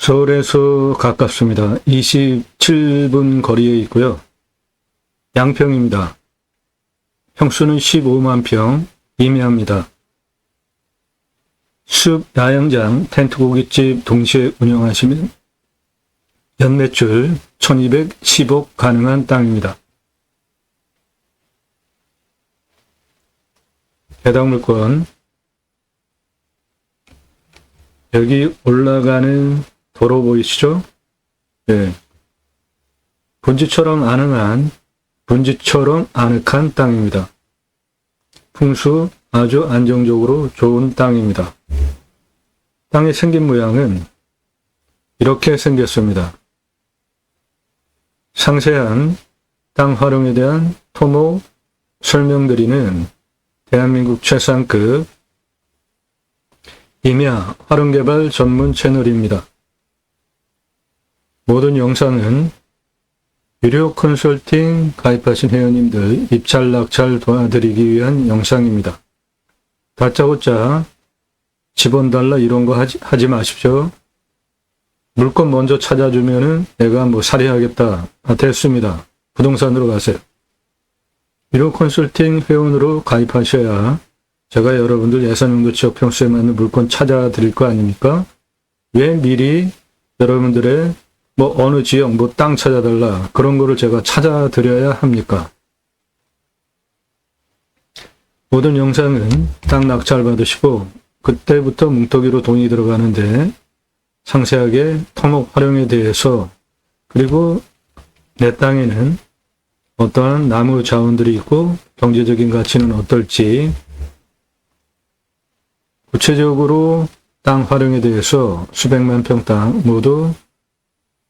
서울에서 가깝습니다. 27분 거리에 있고요. 양평입니다. 평수는 15만 평, 임야입니다. 숲 야영장, 텐트 고깃집 동시에 운영하시면 연매출 1210억 가능한 땅입니다. 해당 물건, 여기 올라가는 도로 보이시죠? 네. 분지처럼 아늑한 땅입니다. 풍수 아주 안정적으로 좋은 땅입니다. 땅의 생긴 모양은 이렇게 생겼습니다. 상세한 땅 활용에 대한 토목 설명드리는 대한민국 최상급 임야 활용개발 전문 채널입니다. 모든 영상은 유료 컨설팅 가입하신 회원님들 입찰 낙찰 도와드리기 위한 영상입니다. 다짜고짜 집원 달라 이런 거 하지 마십시오. 물건 먼저 찾아주면은 내가 뭐 살해하겠다. 됐습니다. 부동산으로 가세요. 유료 컨설팅 회원으로 가입하셔야 제가 여러분들 예산용도 지역 평수에 맞는 물건 찾아드릴 거 아닙니까? 왜 미리 여러분들의 뭐 어느 지역 뭐 땅 찾아달라 그런 거를 제가 찾아드려야 합니까? 모든 영상은 땅 낙찰 받으시고 그때부터 뭉터기로 돈이 들어가는데 상세하게 토목 활용에 대해서 그리고 내 땅에는 어떠한 나무 자원들이 있고 경제적인 가치는 어떨지 구체적으로 땅 활용에 대해서 수백만 평 땅 모두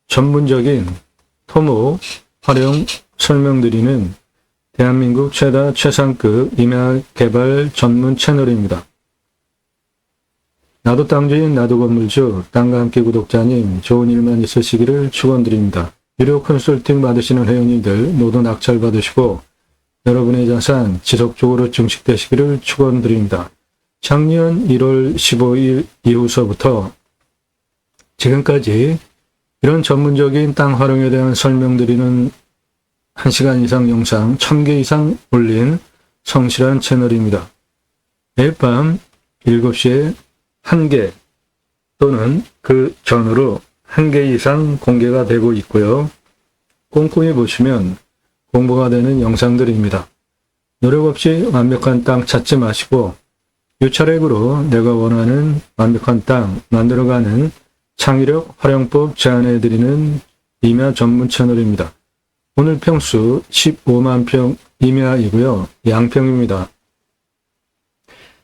전문적인 토목 활용 설명드리는 대한민국 최상급 임야 개발 전문 채널입니다. 나도 땅주인 나도 건물주 땅과 함께 구독자님 좋은 일만 있으시기를 축원드립니다. 유료 컨설팅 받으시는 회원님들 모두 낙찰 받으시고 여러분의 자산 지속적으로 증식되시기를 축원드립니다. 작년 1월 15일 이후서부터 지금까지 이런 전문적인 땅 활용에 대한 설명드리는 1시간 이상 영상 1000개 이상 올린 성실한 채널입니다. 매일 밤 7시에 1개 또는 그 전후로 1개 이상 공개가 되고 있고요. 꼼꼼히 보시면 공부가 되는 영상들입니다. 노력 없이 완벽한 땅 찾지 마시고 유차렉으로 내가 원하는 완벽한 땅 만들어가는 창의력 활용법 제안해드리는 임야 전문 채널입니다. 오늘 평수 15만 평 임야이고요. 양평입니다.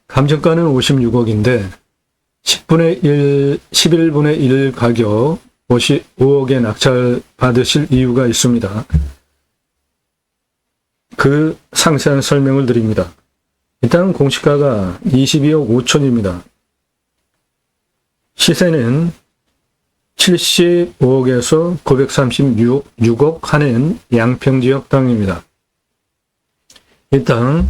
감정가는 56억인데 11분의 1 가격 55억에 낙찰 받으실 이유가 있습니다. 그 상세한 설명을 드립니다. 일단 공시가가 22억 5천입니다. 시세는 75억에서 936억 하는 양평지역 땅입니다. 이 땅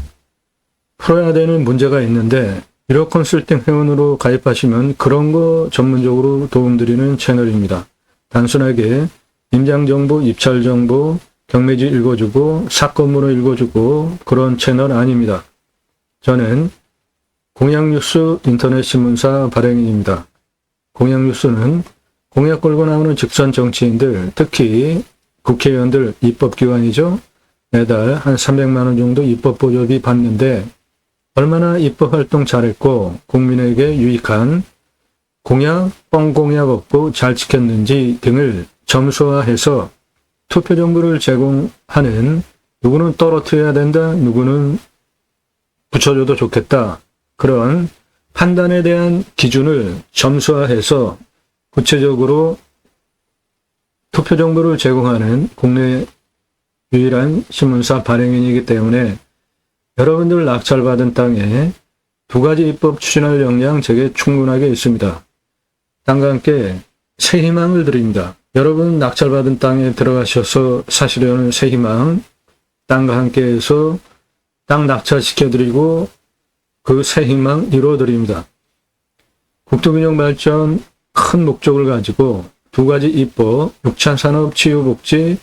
풀어야 되는 문제가 있는데 유료 컨설팅 회원으로 가입하시면 그런 거 전문적으로 도움드리는 채널입니다. 단순하게 임장정보, 입찰정보, 경매지 읽어주고 사건번호 읽어주고 그런 채널 아닙니다. 저는 공약뉴스 인터넷 신문사 발행인입니다. 공약뉴스는 공약 걸고 나오는 직선 정치인들, 특히 국회의원들 입법기관이죠. 매달 한 300만 원 정도 입법보조비 받는데 얼마나 입법활동 잘했고 국민에게 유익한 공약, 뻥공약 없고 잘 지켰는지 등을 점수화해서 투표 정보를 제공하는 누구는 떨어뜨려야 된다, 누구는 붙여줘도 좋겠다. 그런 판단에 대한 기준을 점수화해서 구체적으로 투표 정보를 제공하는 국내 유일한 신문사 발행인이기 때문에 여러분들 낙찰받은 땅에 2가지 입법 추진할 역량 제게 충분하게 있습니다. 땅과 함께 새 희망을 드립니다. 여러분 낙찰받은 땅에 들어가셔서 사시려는 새 희망, 땅과 함께 해서 땅 낙찰시켜드리고 그 새 희망 이루어드립니다. 국토균형 발전 큰 목적을 가지고 두 가지 입법, 육창산업치유복지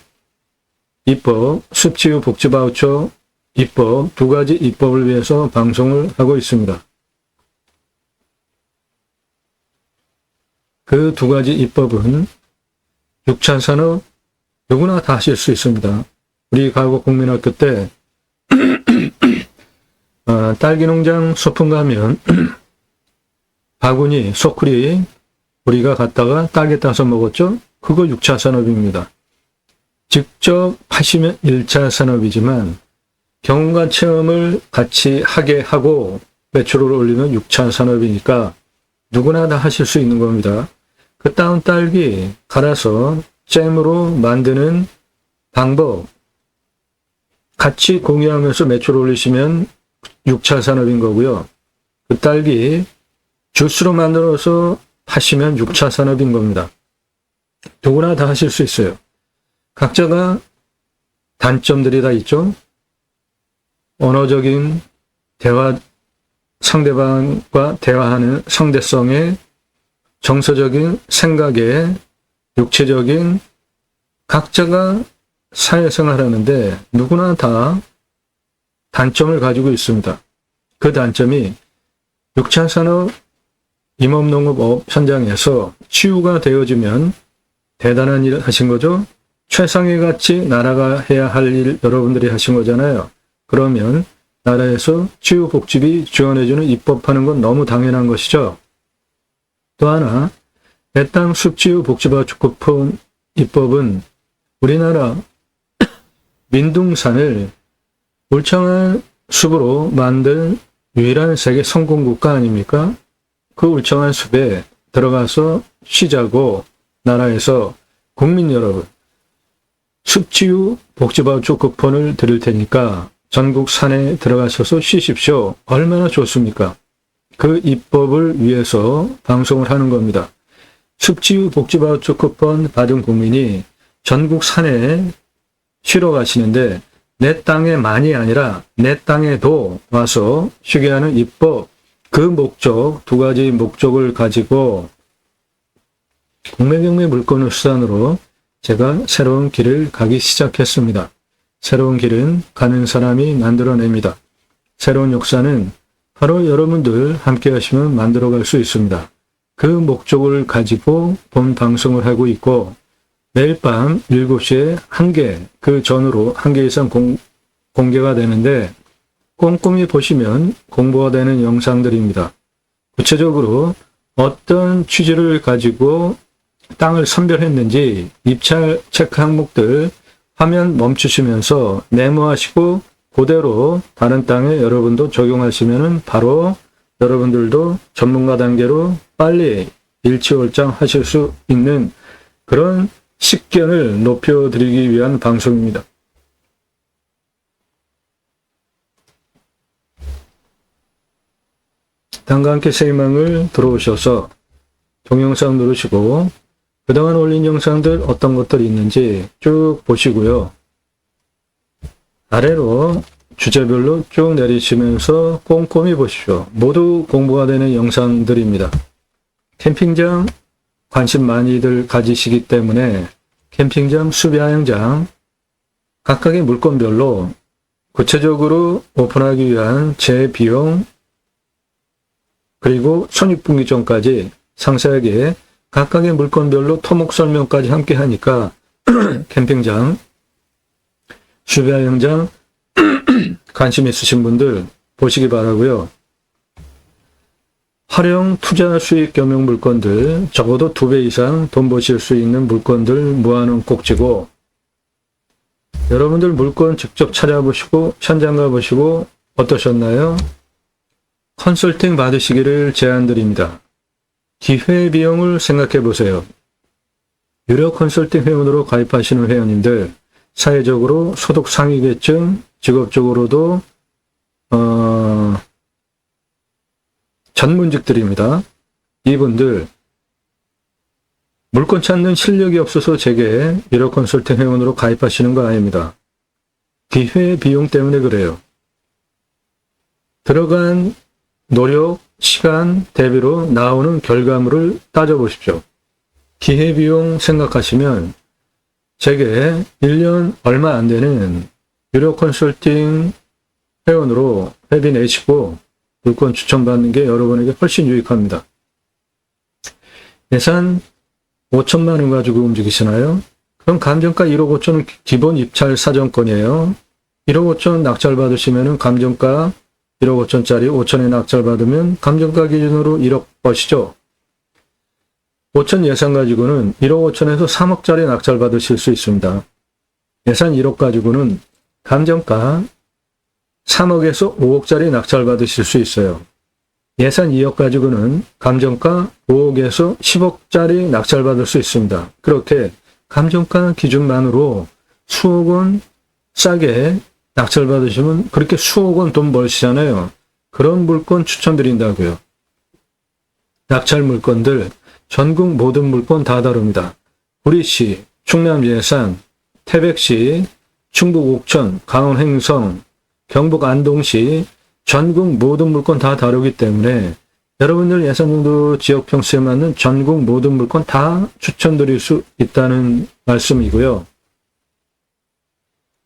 입법, 습치유복지바우처 입법, 두 가지 입법을 위해서 방송을 하고 있습니다. 그 두 가지 입법은 6차 산업 누구나 다 하실 수 있습니다. 우리 과거 국민학교 때 딸기 농장 소풍 가면 바구니, 소쿠리 우리가 갔다가 딸기 따서 먹었죠? 그거 6차 산업입니다. 직접 하시면 1차 산업이지만 경험과 체험을 같이 하게 하고 매출을 올리면 6차 산업이니까 누구나 다 하실 수 있는 겁니다. 그 따온 딸기 갈아서 잼으로 만드는 방법 같이 공유하면서 매출 올리시면 6차 산업인 거고요. 그 딸기 주스로 만들어서 하시면 6차 산업인 겁니다. 누구나 다 하실 수 있어요. 각자가 단점들이 다 있죠. 언어적인 대화, 상대방과 대화하는 상대성에 정서적인 생각에 육체적인 각자가 사회생활하는데 누구나 다 단점을 가지고 있습니다. 그 단점이 6차 산업 임업농업업 현장에서 치유가 되어지면 대단한 일을 하신 거죠. 최상위 같이 나라가 해야 할 일 여러분들이 하신 거잖아요. 그러면 나라에서 치유복지비 지원해주는 입법하는 건 너무 당연한 것이죠. 또 하나, 내 땅 숲치유복지바우처 입법은 우리나라 민둥산을 울창한 숲으로 만든 유일한 세계 성공국가 아닙니까? 그 울창한 숲에 들어가서 쉬자고 나라에서 국민 여러분 숲치유복지바우처 쿠폰을 드릴 테니까 전국 산에 들어가셔서 쉬십시오. 얼마나 좋습니까? 그 입법을 위해서 방송을 하는 겁니다. 숲치유복지바우처 쿠폰 받은 국민이 전국 산에 쉬러 가시는데 내 땅에만이 아니라 내 땅에도 와서 쉬게 하는 입법, 그 목적, 두 가지 목적을 가지고 국내경매 물건을 수단으로 제가 새로운 길을 가기 시작했습니다. 새로운 길은 가는 사람이 만들어냅니다. 새로운 역사는 바로 여러분들 함께 하시면 만들어갈 수 있습니다. 그 목적을 가지고 본 방송을 하고 있고 매일 밤 7시에 1개, 그 전후로 1개 이상 공개가 되는데 꼼꼼히 보시면 공부가 되는 영상들입니다. 구체적으로 어떤 취지를 가지고 땅을 선별했는지 입찰 체크 항목들 화면 멈추시면서 메모하시고 그대로 다른 땅에 여러분도 적용하시면 바로 여러분들도 전문가 단계로 빨리 일취월장 하실 수 있는 그런 식견을 높여드리기 위한 방송입니다. 땅과 함께 새 희망을 들어오셔서 동영상 누르시고 그동안 올린 영상들 어떤 것들이 있는지 쭉 보시고요. 아래로 주제별로 쭉 내리시면서 꼼꼼히 보십시오. 모두 공부가 되는 영상들입니다. 캠핑장 관심 많이들 가지시기 때문에 캠핑장, 수비하행장 각각의 물건별로 구체적으로 오픈하기 위한 재비용 그리고 손익분기 전까지 상세하게 각각의 물건별로 토목 설명까지 함께 하니까 캠핑장, 수비하행장 관심 있으신 분들 보시기 바라고요. 활용 투자 수익 겸용 물건들 적어도 2배 이상 돈 버실 수 있는 물건들 모아놓은 꼭지고 여러분들 물건 직접 찾아보시고 현장 가보시고 어떠셨나요? 컨설팅 받으시기를 제안드립니다. 기회비용을 생각해 보세요. 유료 컨설팅 회원으로 가입하시는 회원님들 사회적으로 소득 상위 계층, 직업적으로도 전문직들입니다. 이분들 물건 찾는 실력이 없어서 제게 유료 컨설팅 회원으로 가입하시는 거 아닙니다. 기회비용 때문에 그래요. 들어간 노력, 시간 대비로 나오는 결과물을 따져보십시오. 기회비용 생각하시면 제게 1년 얼마 안 되는 유료 컨설팅 회원으로 회비 내시고 물건 추천받는 게 여러분에게 훨씬 유익합니다. 예산 5천만 원 가지고 움직이시나요? 그럼 감정가 1억 5천은 기본 입찰 사정권이에요. 1억 5천 낙찰 받으시면 감정가 1억 5천짜리 5천에 낙찰 받으면 감정가 기준으로 1억 버시죠. 5천 예산 가지고는 1억 5천에서 3억짜리 낙찰 받으실 수 있습니다. 예산 1억 가지고는 감정가 3억에서 5억짜리 낙찰 받으실 수 있어요. 예산 2억 가지고는 감정가 5억에서 10억짜리 낙찰 받을 수 있습니다. 그렇게 감정가 기준만으로 수억 원 싸게 낙찰 받으시면 그렇게 수억 원 돈 벌시잖아요. 그런 물건 추천드린다고요. 낙찰 물건들 전국 모든 물건 다 다릅니다. 구리시, 충남 예산, 태백시, 충북 옥천, 강원 행성, 경북 안동시 전국 모든 물건 다 다르기 때문에 여러분들 예산정도 지역 평수에 맞는 전국 모든 물건 다 추천드릴 수 있다는 말씀이고요.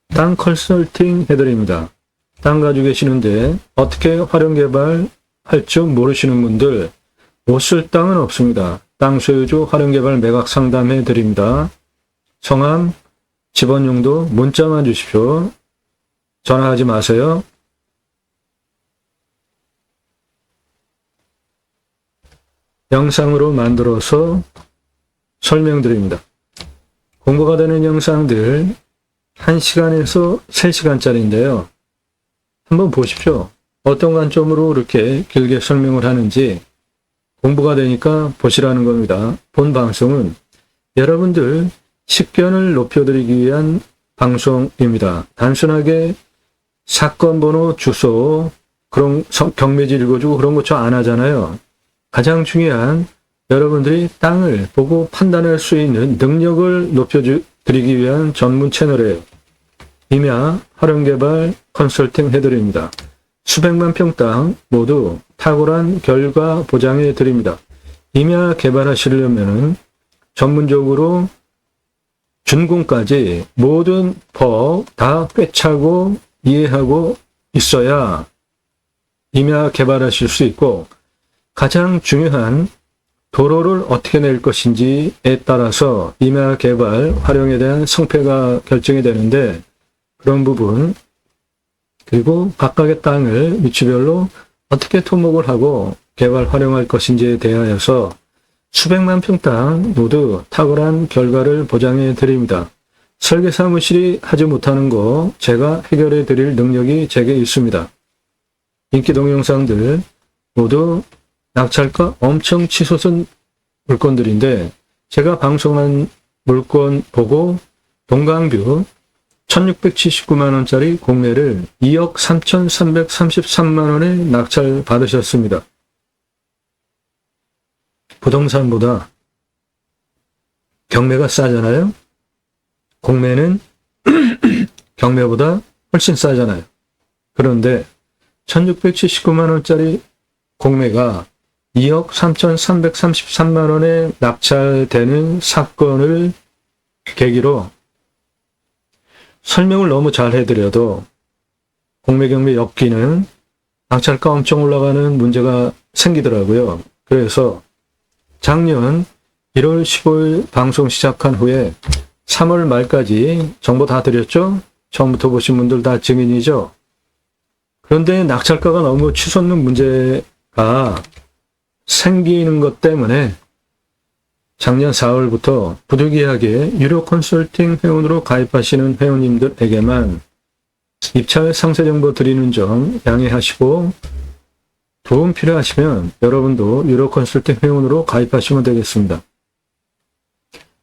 땅 컨설팅 해드립니다. 땅 가지고 계시는데 어떻게 활용개발 할 줄 모르시는 분들 못 쓸 땅은 없습니다. 땅 소유주 활용개발 매각 상담해 드립니다. 성함, 집원용도 문자만 주십시오. 전화하지 마세요. 영상으로 만들어서 설명드립니다. 공부가 되는 영상들 1시간에서 3시간짜리인데요. 한번 보십시오. 어떤 관점으로 이렇게 길게 설명을 하는지 공부가 되니까 보시라는 겁니다. 본 방송은 여러분들 식견을 높여드리기 위한 방송입니다. 단순하게 사건 번호, 주소, 그런 경매지 읽어주고 그런 거 저 안 하잖아요. 가장 여러분들이 땅을 보고 판단할 수 있는 능력을 높여드리기 위한 전문 채널이에요. 임야 활용개발 컨설팅 해드립니다. 수백만 평 땅 모두 탁월한 결과 보장해 드립니다. 임야 개발하시려면 전문적으로 준공까지 모든 법 다 꿰차고 이해하고 있어야 임야 개발하실 수 있고 가장 중요한 도로를 어떻게 낼 것인지에 따라서 임야 개발 활용에 대한 성패가 결정이 되는데 그런 부분 그리고 각각의 땅을 위치별로 어떻게 토목을 하고 개발 활용할 것인지에 대하여서 수백만 평 땅 모두 탁월한 결과를 보장해 드립니다. 설계사무실이 하지 못하는 거 제가 해결해 드릴 능력이 제게 있습니다. 인기 동영상들 모두 낙찰가 엄청 치솟은 물건들인데 제가 방송한 물건 보고 동강뷰 1679만원짜리 공매를 2억 3,333만원에 낙찰 받으셨습니다. 부동산보다 경매가 싸잖아요. 공매는 경매보다 훨씬 싸잖아요. 그런데 1679만원짜리 공매가 2억 3,333만원에 낙찰되는 사건을 계기로 설명을 너무 잘 해드려도 공매 경매 엮이는 낙찰가 엄청 올라가는 문제가 생기더라고요. 그래서 작년 1월 15일 방송 시작한 후에 3월 말까지 정보 다 드렸죠? 처음부터 보신 분들 다 증인이죠? 그런데 낙찰가가 너무 치솟는 문제가 생기는 것 때문에 작년 4월부터 부득이하게 유료 컨설팅 회원으로 가입하시는 회원님들에게만 입찰 상세 정보 드리는 점 양해하시고 도움 필요하시면 여러분도 유료 컨설팅 회원으로 가입하시면 되겠습니다.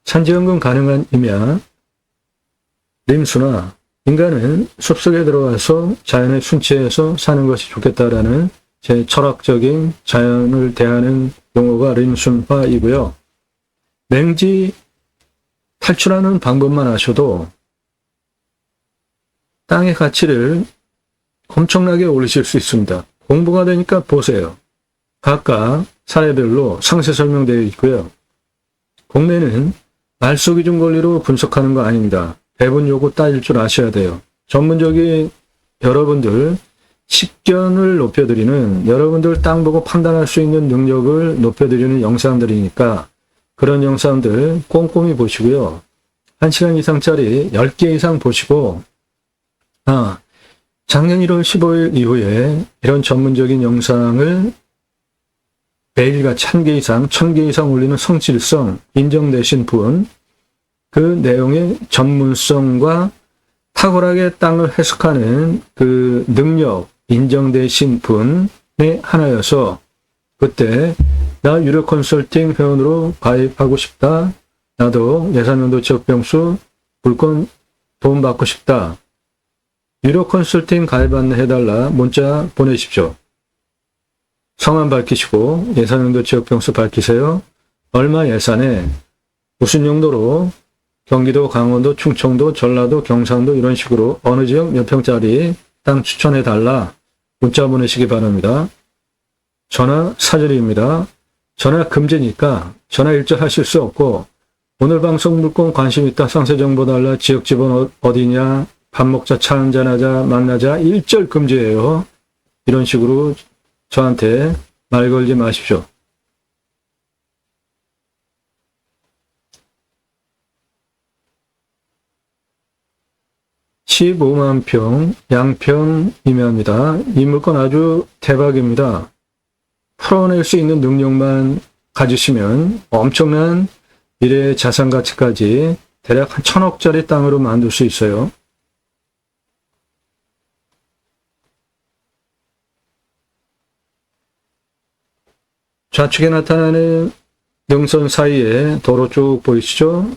산지연금 가능한 임야, 림수나 인간은 숲속에 들어가서 자연의 순치에서 사는 것이 좋겠다라는 제 철학적인 자연을 대하는 용어가 림순화이고요. 맹지 탈출하는 방법만 아셔도 땅의 가치를 엄청나게 올리실 수 있습니다. 공부가 되니까 보세요. 각각 사례별로 상세 설명되어 있고요. 공매는 알속이준 권리로 분석하는 거 아닙니다. 배분 요구 따질 줄 아셔야 돼요. 전문적인 여러분들 식견을 높여드리는, 여러분들 땅 보고 판단할 수 있는 능력을 높여드리는 영상들이니까 그런 영상들 꼼꼼히 보시고요. 1시간 이상짜리 10개 이상 보시고, 작년 1월 15일 이후에 이런 전문적인 영상을 매일같이 1개 이상, 1000개 이상 올리는 성실성 인정되신 분, 그 내용의 전문성과 탁월하게 땅을 해석하는 그 능력 인정되신 분의 하나여서 그때 나 유료 컨설팅 회원으로 가입하고 싶다. 나도 예산연도 지역병수 물건 도움받고 싶다. 유료 컨설팅 가입 안내해달라 문자 보내십시오. 성함 밝히시고 예산연도 지역병수 밝히세요. 얼마 예산에 무슨 용도로 경기도, 강원도, 충청도, 전라도, 경상도 이런 식으로 어느 지역 몇 평짜리 땅 추천해달라 문자 보내시기 바랍니다. 전화 사절입니다. 전화 금지니까 전화 일절 하실 수 없고 오늘 방송 물건 관심 있다 상세 정보 달라 지역 집은 어디냐 밥 먹자 차 한잔하자 만나자 일절 금지예요. 이런 식으로 저한테 말 걸지 마십시오. (15만 평) 양평 임야입니다. 이 물건 아주 대박입니다. 풀어낼 수 있는 능력만 가지시면 엄청난 미래의 자산 가치까지 대략 한 1000억짜리 땅으로 만들 수 있어요. 좌측에 나타나는 능선 사이에 도로 쭉 보이시죠?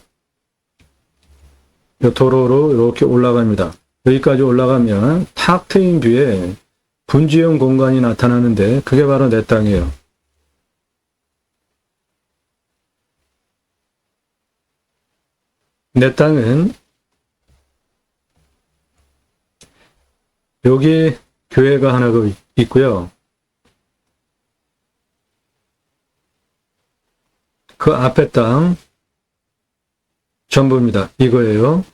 이 도로로 이렇게 올라갑니다. 여기까지 올라가면 탁 트인 뷰에 분지형 공간이 나타나는데 그게 바로 내 땅이에요. 내 땅은 여기 교회가 하나 있고요. 그 앞에 땅 전부입니다. 이거예요.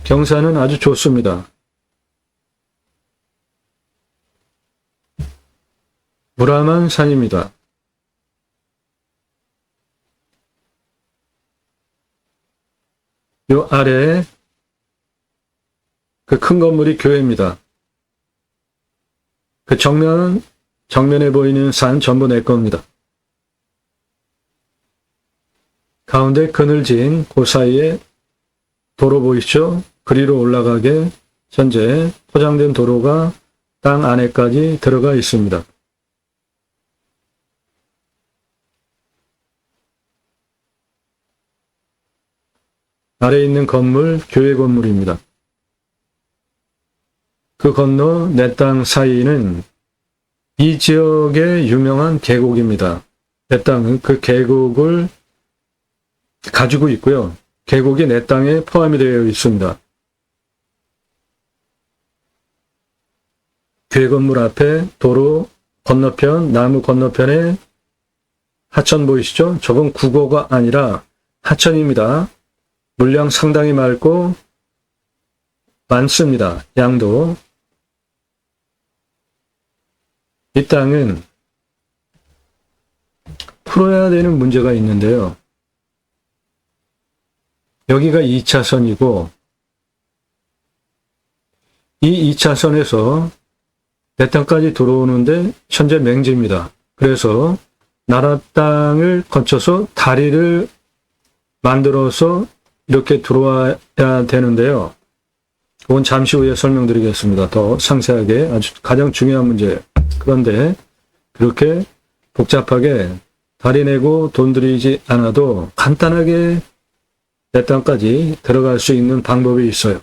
경사는 아주 좋습니다. 무람한 산입니다. 요 아래 그 큰 건물이 교회입니다. 그 정면에 보이는 산 전부 내 겁니다. 가운데 그늘진 그 사이에 도로 보이시죠? 그리로 올라가게 현재 포장된 도로가 땅 안에까지 들어가 있습니다. 아래에 있는 건물, 교회 건물입니다. 그 건너 내 땅 사이는 이 지역의 유명한 계곡입니다. 내 땅은 그 계곡을 가지고 있고요. 계곡이 내 땅에 포함이 되어 있습니다. 교회 건물 앞에 도로 건너편, 나무 건너편에 하천 보이시죠? 저건 국어가 아니라 하천입니다. 물량 상당히 맑고 많습니다. 양도. 이 땅은 풀어야 되는 문제가 있는데요. 여기가 2차선이고 이 2차선에서 내 땅까지 들어오는데 현재 맹지입니다. 그래서 나라 땅을 거쳐서 다리를 만들어서 이렇게 들어와야 되는데요. 그건 잠시 후에 설명드리겠습니다. 더 상세하게 아주 가장 중요한 문제예요. 그런데 그렇게 복잡하게 다리 내고 돈 들이지 않아도 간단하게 내 땅까지 들어갈 수 있는 방법이 있어요.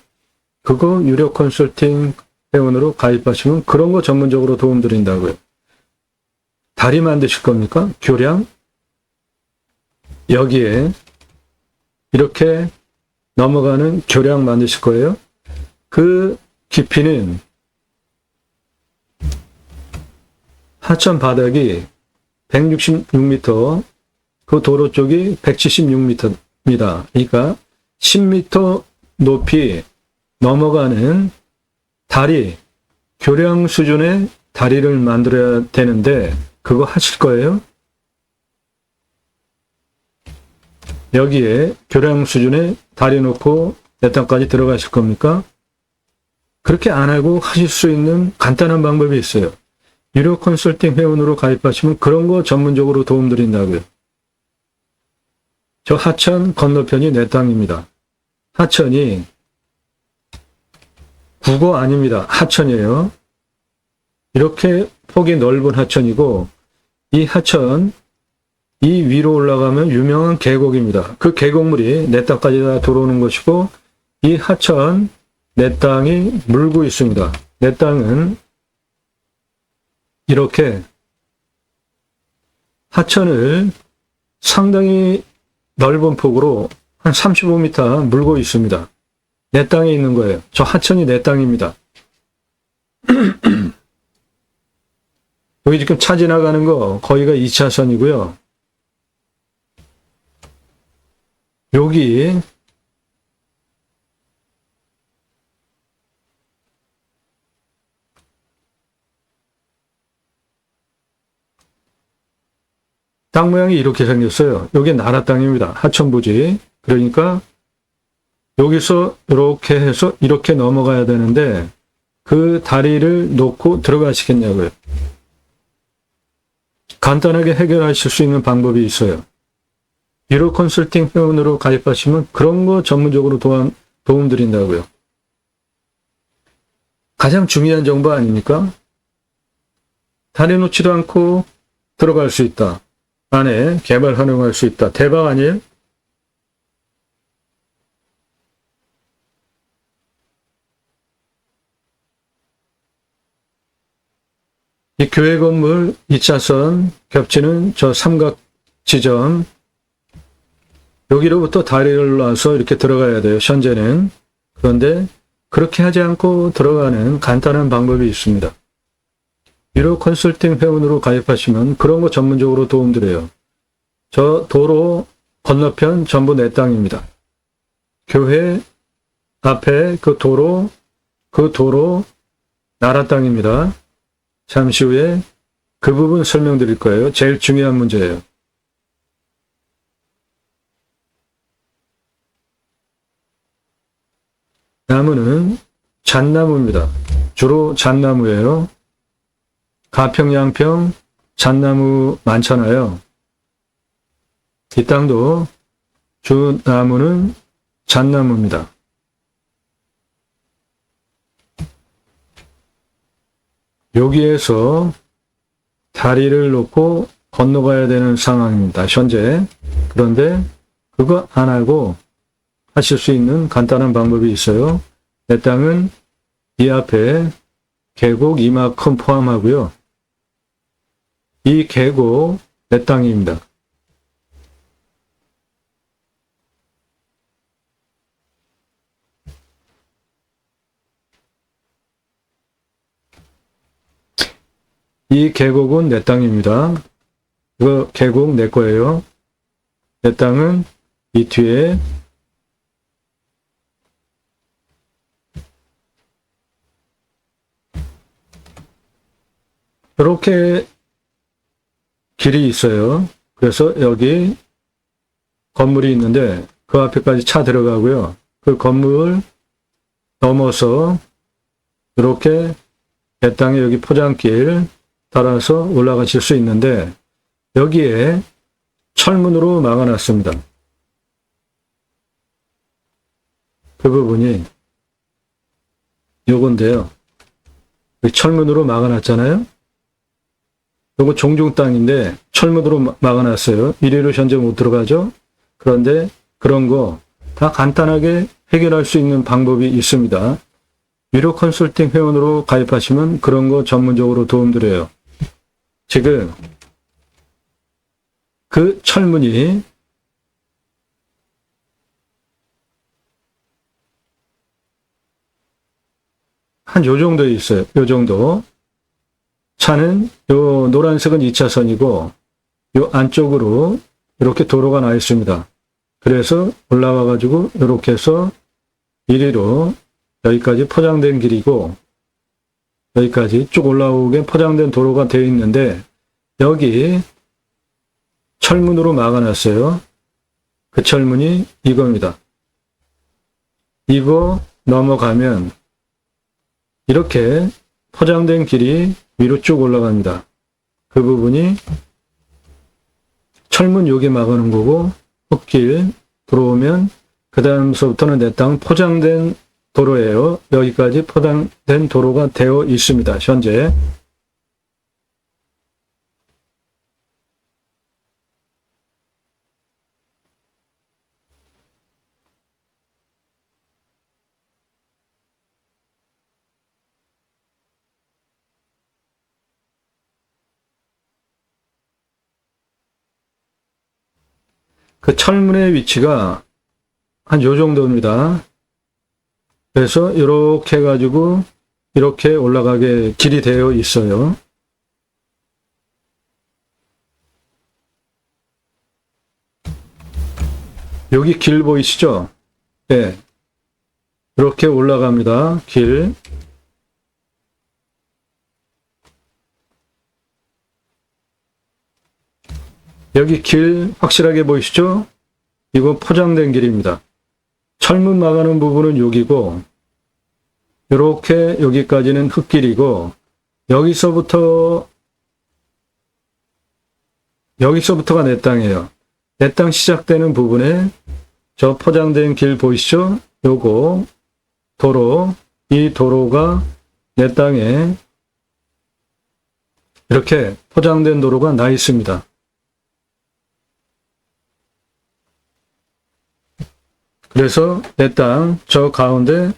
그거 유료 컨설팅 회원으로 가입하시면 그런 거 전문적으로 도움드린다고요. 다리 만드실 겁니까? 교량? 여기에 이렇게 넘어가는 교량 만드실 거예요. 그 깊이는 하천 바닥이 166m, 그 도로 쪽이 176m입니다. 그러니까 10m 높이 넘어가는 다리, 교량 수준의 다리를 만들어야 되는데 그거 하실 거예요? 여기에 교량 수준의 다리 놓고 내 땅까지 들어가실 겁니까? 그렇게 안 하고 하실 수 있는 간단한 방법이 있어요. 유료 컨설팅 회원으로 가입하시면 그런 거 전문적으로 도움드린다고요. 저 하천 건너편이 내 땅입니다. 하천이 국어 아닙니다. 하천이에요. 이렇게 폭이 넓은 하천이고 이 하천 이 위로 올라가면 유명한 계곡입니다. 그 계곡물이 내 땅까지 다 들어오는 것이고 이 하천 내 땅이 물고 있습니다. 내 땅은 이렇게 하천을 상당히 넓은 폭으로 한 35m 물고 있습니다. 내 땅에 있는 거예요. 저 하천이 내 땅입니다. 여기 지금 차 지나가는 거 거기가 2차선이고요. 여기 땅 모양이 이렇게 생겼어요. 여기 나라 땅입니다. 하천부지. 그러니까 여기서 이렇게 해서 이렇게 넘어가야 되는데 그 다리를 놓고 들어가시겠냐고요. 간단하게 해결하실 수 있는 방법이 있어요. 유료 컨설팅 회원으로 가입하시면 그런 거 전문적으로 도움드린다고요. 가장 중요한 정보 아닙니까? 다리 놓지도 않고 들어갈 수 있다. 안에 개발 활용할 수 있다. 대박 아니에요? 이 교회 건물 2차선 겹치는 저 삼각 지점 여기로부터 다리를 놔서 이렇게 들어가야 돼요. 현재는. 그런데 그렇게 하지 않고 들어가는 간단한 방법이 있습니다. 유료 컨설팅 회원으로 가입하시면 그런 거 전문적으로 도움드려요. 저 도로 건너편 전부 내 땅입니다. 교회 앞에 그 도로 나라 땅입니다. 잠시 후에 그 부분 설명드릴 거예요. 제일 중요한 문제예요. 나무는 잣나무입니다. 주로 잣나무예요. 가평, 양평, 잣나무 많잖아요. 이 땅도 주 나무는 잣나무입니다. 여기에서 다리를 놓고 건너가야 되는 상황입니다. 현재. 그런데 그거 안 하고 하실 수 있는 간단한 방법이 있어요. 내 땅은 이 앞에 계곡 이만큼 포함하고요. 이 계곡 내 땅입니다. 이 계곡은 내 땅입니다. 이거 계곡 내 거예요. 내 땅은 이 뒤에 이렇게 길이 있어요. 그래서 여기 건물이 있는데 그 앞에까지 차 들어가고요. 그 건물 넘어서 이렇게 내 땅에 여기 포장길 따라서 올라가실 수 있는데 여기에 철문으로 막아놨습니다. 그 부분이 요건데요. 철문으로 막아놨잖아요. 요거 종중 땅인데 철문으로 막아놨어요. 이리로 현재 못 들어가죠. 그런데 그런 거 다 간단하게 해결할 수 있는 방법이 있습니다. 유료 컨설팅 회원으로 가입하시면 그런 거 전문적으로 도움드려요. 지금 그 철문이 한 요 정도 있어요. 요 정도. 차는 요 노란색은 2차선이고 요 안쪽으로 이렇게 도로가 나 있습니다. 그래서 올라와 가지고 이렇게 해서 이리로 여기까지 포장된 길이고, 여기까지 쭉 올라오게 포장된 도로가 되어 있는데, 여기 철문으로 막아놨어요. 그 철문이 이겁니다. 이거 넘어가면 이렇게 포장된 길이 위로 쭉 올라갑니다. 그 부분이 철문 여기 막아놓은 거고, 흙길 들어오면 그 다음서부터는 내 땅 포장된 도로예요. 여기까지 포장된 도로가 되어 있습니다. 현재. 그 철문의 위치가 한 요 정도입니다. 그래서 이렇게 해가지고 이렇게 올라가게 길이 되어 있어요. 여기 길 보이시죠? 네. 이렇게 올라갑니다. 길. 여기 길 확실하게 보이시죠? 이거 포장된 길입니다. 철문 막아놓은 부분은 여기고, 이렇게 여기까지는 흙길이고, 여기서부터가 내 땅이에요. 내 땅 시작되는 부분에 저 포장된 길 보이시죠? 요거 도로, 이 도로가 내 땅에 이렇게 포장된 도로가 나 있습니다. 그래서 내 땅 저 가운데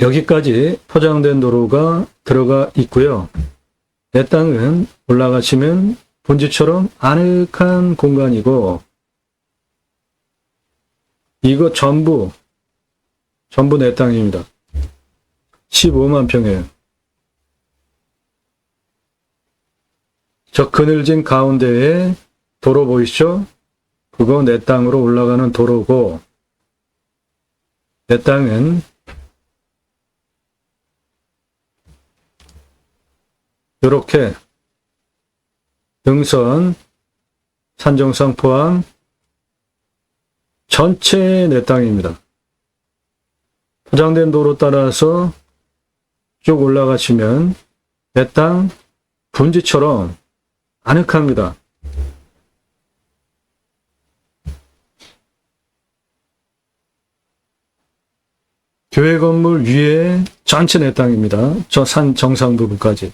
여기까지 포장된 도로가 들어가 있고요. 내 땅은 올라가시면 본지처럼 아늑한 공간이고, 이거 전부 내 땅입니다. 15만 평이에요. 저 그늘진 가운데에 도로 보이시죠? 그거 내 땅으로 올라가는 도로고, 내 땅은 이렇게 등선, 산정상 포함 전체 내 땅입니다. 포장된 도로 따라서 쭉 올라가시면 내 땅 분지처럼 아늑합니다. 교회 건물 위에 전체 내 땅입니다. 저 산 정상 부분까지.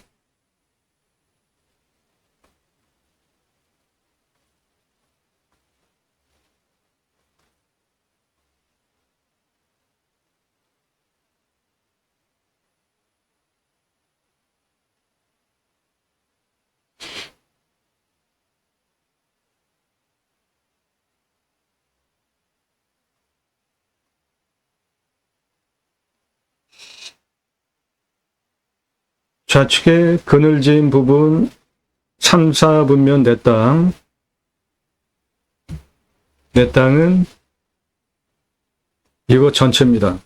좌측에 그늘진 부분 3, 4분면 내 땅. 내 땅은 이거 전체입니다.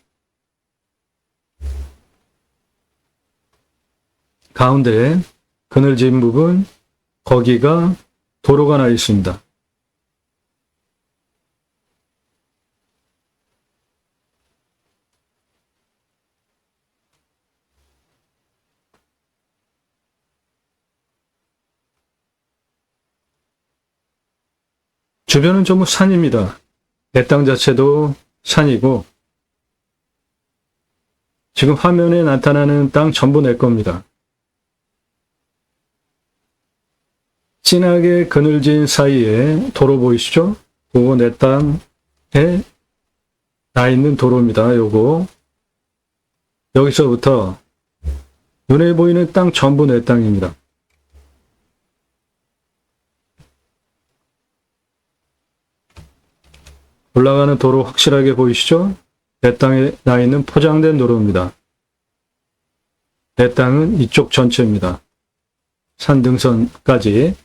가운데 그늘진 부분, 거기가 도로가 나 있습니다. 주변은 전부 산입니다. 내 땅 자체도 산이고, 지금 화면에 나타나는 땅 전부 내 겁니다. 진하게 그늘진 사이에 도로 보이시죠? 그거 내 땅에 나 있는 도로입니다. 요거. 여기서부터 눈에 보이는 땅 전부 내 땅입니다. 올라가는 도로 확실하게 보이시죠? 내 땅에 나 있는 포장된 도로입니다. 내 땅은 이쪽 전체입니다. 산등선까지.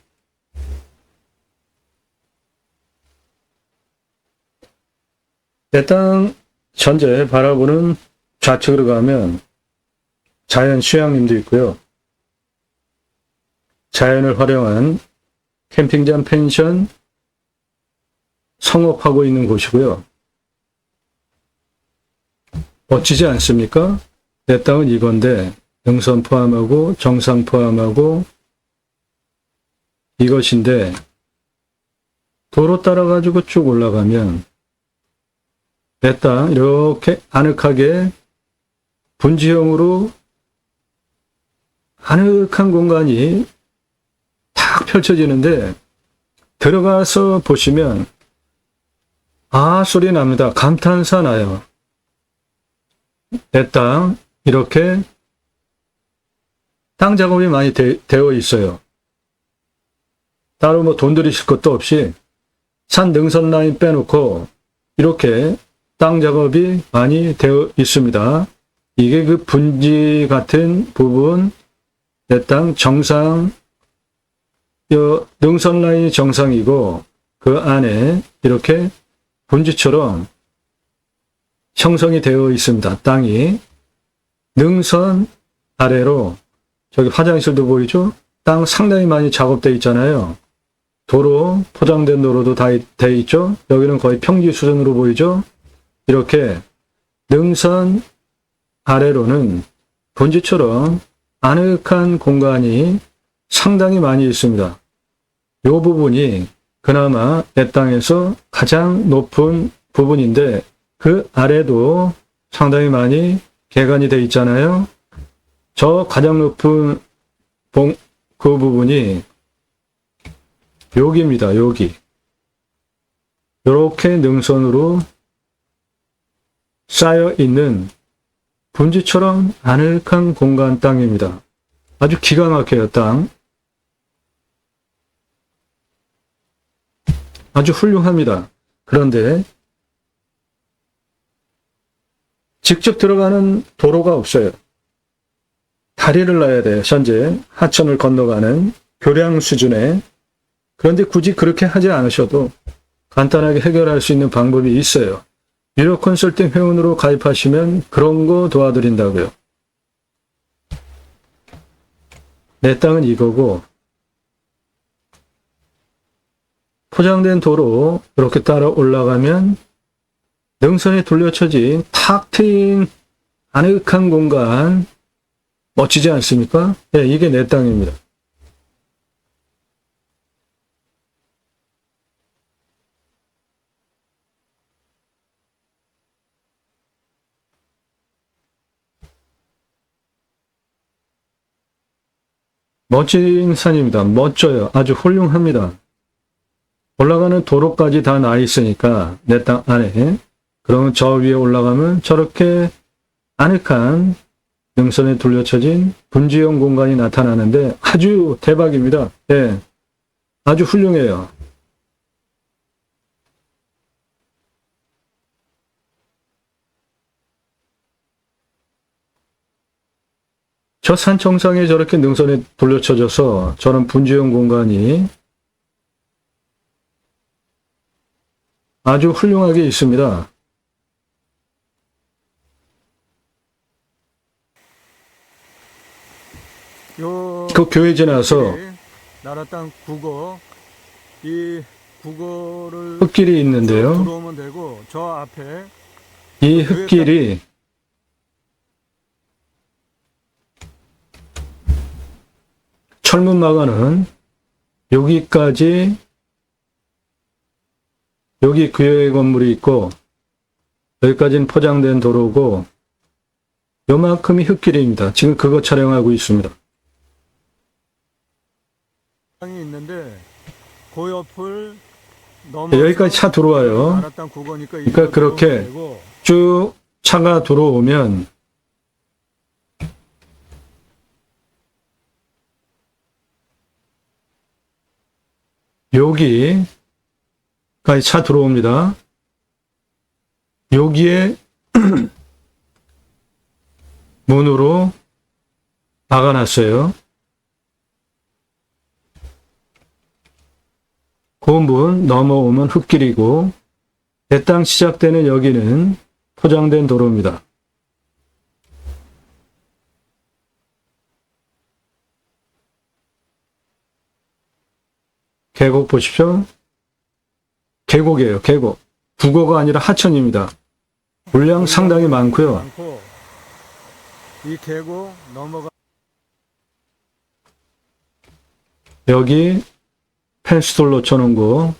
내 땅 현재 바라보는 좌측으로 가면 자연 휴양림도 있고요. 자연을 활용한 캠핑장, 펜션, 성업하고 있는 곳이고요. 멋지지 않습니까? 내 땅은 이건데 능선 포함하고 정상 포함하고 이것인데 도로 따라가지고 쭉 올라가면 내 땅 이렇게 아늑하게 분지형으로 아늑한 공간이 탁 펼쳐지는데 들어가서 보시면 아 소리 납니다. 감탄사 나요. 내 땅 이렇게 땅 작업이 많이 되어 있어요. 따로 뭐 돈 들이실 것도 없이 산 능선 라인 빼놓고 이렇게 땅 작업이 많이 되어 있습니다. 이게 그 분지 같은 부분, 내 땅 정상, 능선 라인이 정상이고 그 안에 이렇게 분지처럼 형성이 되어 있습니다. 땅이. 능선 아래로 저기 화장실도 보이죠? 땅 상당히 많이 작업되어 있잖아요. 도로, 포장된 도로도 다 되어 있죠? 여기는 거의 평지 수준으로 보이죠? 이렇게 능선 아래로는 분지처럼 아늑한 공간이 상당히 많이 있습니다. 이 부분이 그나마 내 땅에서 가장 높은 부분인데 그 아래도 상당히 많이 개간이 되어 있잖아요. 저 가장 높은 그 부분이 여기입니다. 여기. 이렇게 능선으로 쌓여 있는 분지처럼 아늑한 공간 땅입니다. 아주 기가 막혀요, 땅. 아주 훌륭합니다. 그런데 직접 들어가는 도로가 없어요. 다리를 놔야 돼요. 현재 하천을 건너가는 교량 수준에. 그런데 굳이 그렇게 하지 않으셔도 간단하게 해결할 수 있는 방법이 있어요. 유료 컨설팅 회원으로 가입하시면 그런 거 도와드린다고요. 내 땅은 이거고 포장된 도로 이렇게 따라 올라가면 능선에 둘러쳐진 탁 트인 아늑한 공간 멋지지 않습니까? 네, 이게 내 땅입니다. 멋진 산입니다. 멋져요. 아주 훌륭합니다. 올라가는 도로까지 다 나 있으니까 내 땅 안에. 그러면 저 위에 올라가면 저렇게 아늑한 능선에 둘러쳐진 분지형 공간이 나타나는데 아주 대박입니다. 네, 아주 훌륭해요. 저 산 정상에 저렇게 능선에 둘러쳐져서 저런 분지형 공간이 아주 훌륭하게 있습니다. 그 교회 지나서 나라 땅 국어 이 국어를 흙길이 있는데요. 들어오면 되고 저 앞에 이 흙길이 철문마가는 여기까지 여기 교회 건물이 있고 여기까지는 포장된 도로고 요만큼이 흙길입니다. 지금 그거 촬영하고 있습니다. 땅이 있는데 그 옆을 넘어서 여기까지 차 들어와요. 나라 땅 국어니까 그러니까 그렇게 되고 쭉 차가 들어오면 여기까지 차 들어옵니다. 여기에 문으로 막아놨어요. 고은 넘어오면 흙길이고 내 땅 시작되는 여기는 포장된 도로입니다. 계곡 보십시오. 계곡이에요. 계곡. 국어가 아니라 하천입니다. 물량 상당히 많고요. 많고, 이 계곡 넘어가 여기 펜스돌 놓쳐놓은 거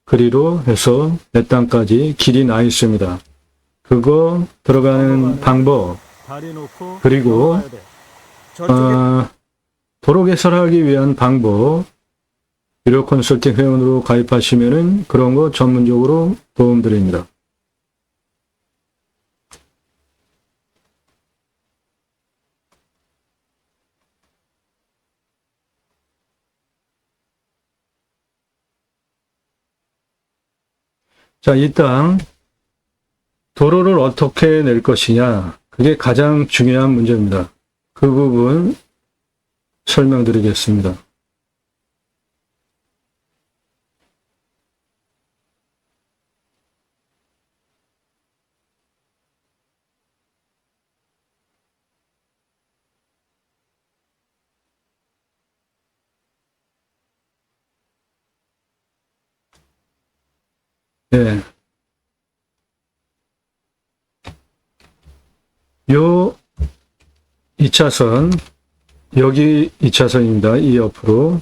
그리로 해서 내 땅까지 길이 나 있습니다. 그거 들어가는 방법 다리 놓고 그리고 넘어가야 돼. 저쪽에 도로 개설하기 위한 방법 유료 컨설팅 회원으로 가입하시면은 그런 거 전문적으로 도움드립니다. 자, 이 땅 도로를 어떻게 낼 것이냐 그게 가장 중요한 문제입니다. 그 부분 설명드리겠습니다. 네. 요 2차선, 여기 2차선입니다. 이 옆으로.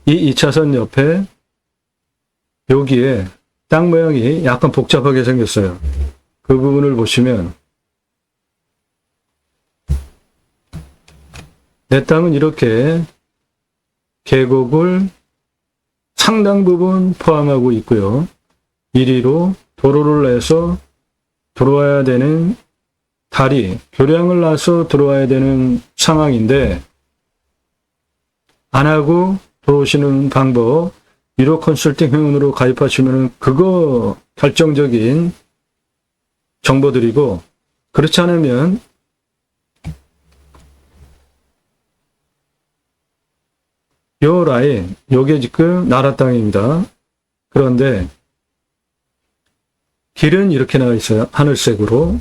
이 2차선 옆에 여기에 땅 모양이 약간 복잡하게 생겼어요. 그 부분을 보시면 내 땅은 이렇게 계곡을 상당 부분 포함하고 있고요. 이리로 도로를 내서 들어와야 되는 다리, 교량을 놔서 들어와야 되는 상황인데 안 하고 들어오시는 방법 유료 컨설팅 회원으로 가입하시면 그거 결정적인 정보드리고 그렇지 않으면 요 라인, 요게 지금 나라 땅입니다. 그런데 길은 이렇게 나와 있어요. 하늘색으로.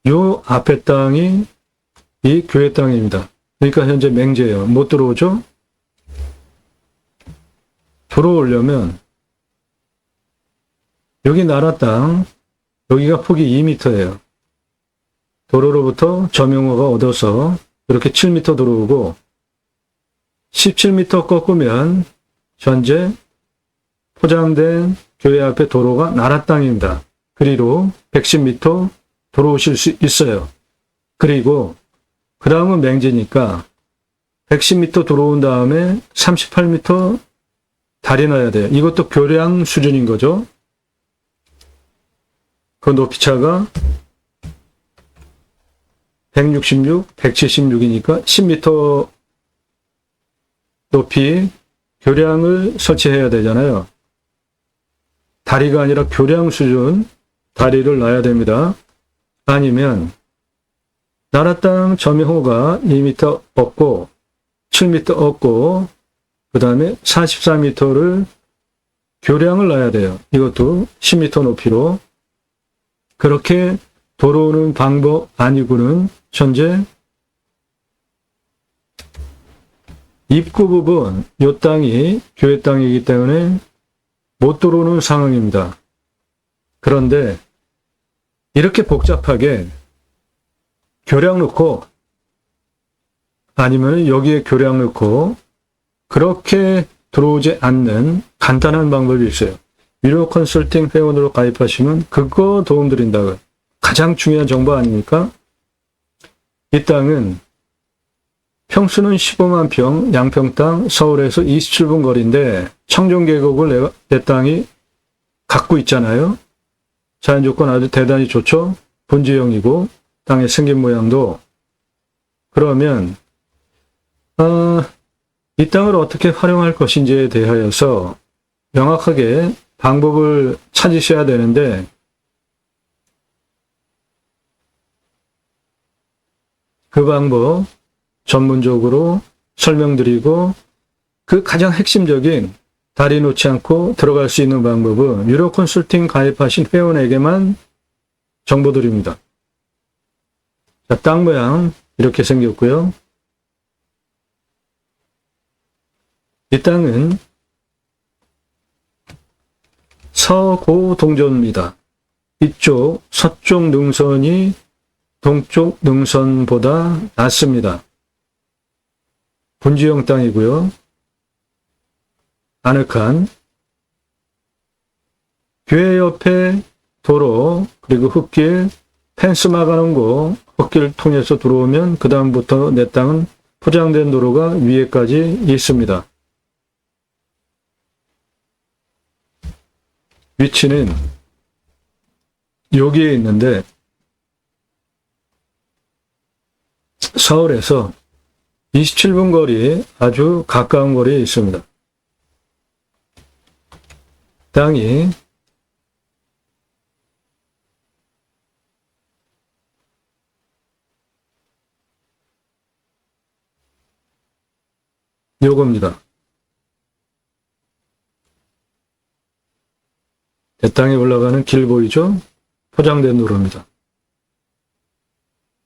요 앞에 땅이 이 교회 땅입니다. 그러니까 현재 맹지예요. 못 들어오죠? 들어오려면 여기 나라 땅, 여기가 폭이 2m예요. 도로로부터 점용허가 얻어서 이렇게 7m 들어오고 17m 꺾으면 현재 포장된 교회 앞에 도로가 나라 땅입니다. 그리로 110m 들어오실 수 있어요. 그리고 그 다음은 맹지니까 110m 들어온 다음에 38m 다리 놔야 돼요. 이것도 교량 수준인 거죠. 그 높이차가 166, 176이니까 10m 높이 교량을 설치해야 되잖아요. 다리가 아니라 교량 수준 다리를 놔야 됩니다. 아니면 나라 땅 점유호가 2m 얻고 7m 얻고 그 다음에 44m를 교량을 놔야 돼요. 이것도 10m 높이로. 그렇게 들어오는 방법 아니고는 현재 입구 부분 이 땅이 교회 땅이기 때문에 못 들어오는 상황입니다. 그런데 이렇게 복잡하게 교량 넣고 아니면 여기에 교량 넣고 그렇게 들어오지 않는 간단한 방법이 있어요. 유료 컨설팅 회원으로 가입하시면 그거 도움드린다고요. 가장 중요한 정보 아닙니까? 이 땅은 평수는 15만 평, 양평 땅, 서울에서 27분 거리인데 청정계곡을 내 땅이 갖고 있잖아요. 자연조건 아주 대단히 좋죠. 분지형이고 땅의 생긴 모양도. 그러면 이 땅을 어떻게 활용할 것인지에 대하여서 명확하게 방법을 찾으셔야 되는데 그 방법 전문적으로 설명드리고 그 가장 핵심적인 다리 놓지 않고 들어갈 수 있는 방법은 유료 컨설팅 가입하신 회원에게만 정보드립니다. 자, 땅 모양 이렇게 생겼고요. 이 땅은 서고동전입니다. 이쪽 서쪽 능선이 동쪽 능선보다 낮습니다. 분지형 땅이고요. 아늑한 교회 옆에 도로 그리고 흙길 펜스 막아놓은 거 흙길 통해서 들어오면 그 다음부터 내 땅은 포장된 도로가 위에까지 있습니다. 위치는 여기에 있는데 서울에서 27분 거리 아주 가까운 거리에 있습니다. 땅이 요겁니다. 내 땅에 올라가는 길 보이죠? 포장된 도로입니다.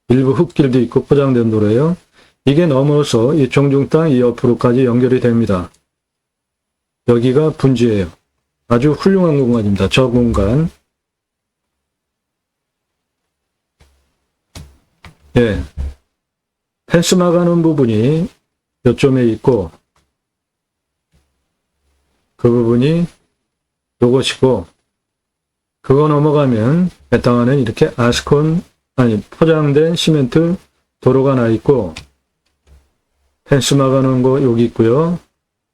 일부 흙길도 있고 포장된 도로예요. 이게 넘어서 이 종중 땅 이 옆으로까지 연결이 됩니다. 여기가 분지예요. 아주 훌륭한 공간입니다. 저 공간. 예. 펜스 막아놓은 부분이 요점에 있고 그 부분이 요것이고 그거 넘어가면 내 땅 안에 이렇게 포장된 시멘트 도로가 나 있고 펜스 막아놓은 거 여기 있고요.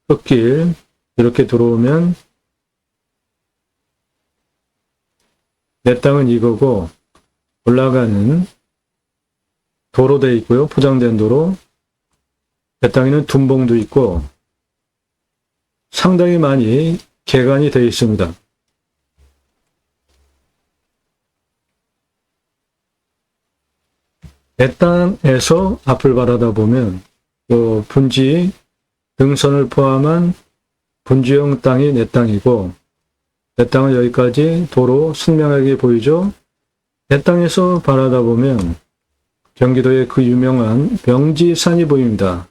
흙길 이렇게 들어오면 내 땅은 이거고 올라가는 도로 돼 있고요. 포장된 도로. 내 땅에는 둔봉도 있고 상당히 많이 개간이 되어 있습니다. 내 땅에서 앞을 바라다 보면 분지 능선을 포함한 분지형 땅이 내 땅이고 내 땅은 여기까지 도로 선명하게 보이죠. 내 땅에서 바라다 보면 경기도의 그 유명한 명지산이 보입니다.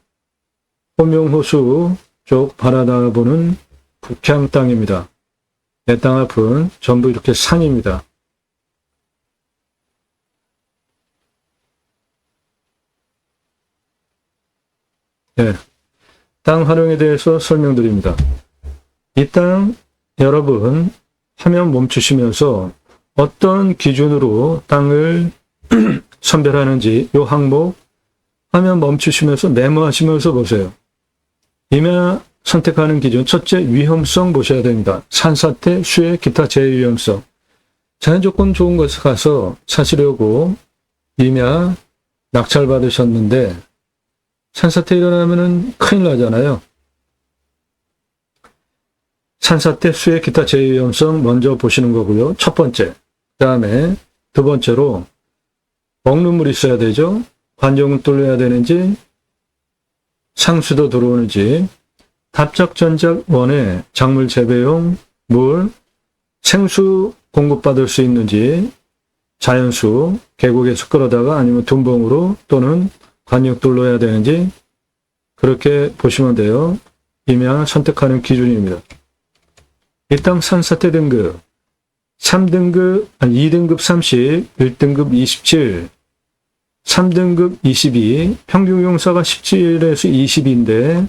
호명호수 쪽 바라다 보는 북향 땅입니다. 내 땅 앞은 전부 이렇게 산입니다. 네, 땅 활용에 대해서 설명드립니다. 이 땅 여러분 화면 멈추시면서 어떤 기준으로 땅을 선별하는지 이 항목 화면 멈추시면서 메모하시면서 보세요. 임야 선택하는 기준 첫째 위험성 보셔야 됩니다. 산사태, 수해, 기타 재해위험성. 자연조건 좋은 곳에 가서 사시려고 임야 낙찰받으셨는데 산사태 일어나면은 큰일 나잖아요. 산사태, 수해, 기타 재해위험성 먼저 보시는 거고요. 첫 번째. 그 다음에 두 번째로 먹는 물 있어야 되죠. 관정은 뚫려야 되는지 상수도 들어오는지 답작전작원에 작물 재배용 물, 생수 공급받을 수 있는지 자연수, 계곡에서 끌어다가 아니면 둔봉으로 또는 관역 뚫어야 되는지 그렇게 보시면 돼요. 임야 선택하는 기준입니다. 이 땅 산사태 등급 2등급 30, 1등급 27, 3등급 22, 평균 용사가 17에서 20인데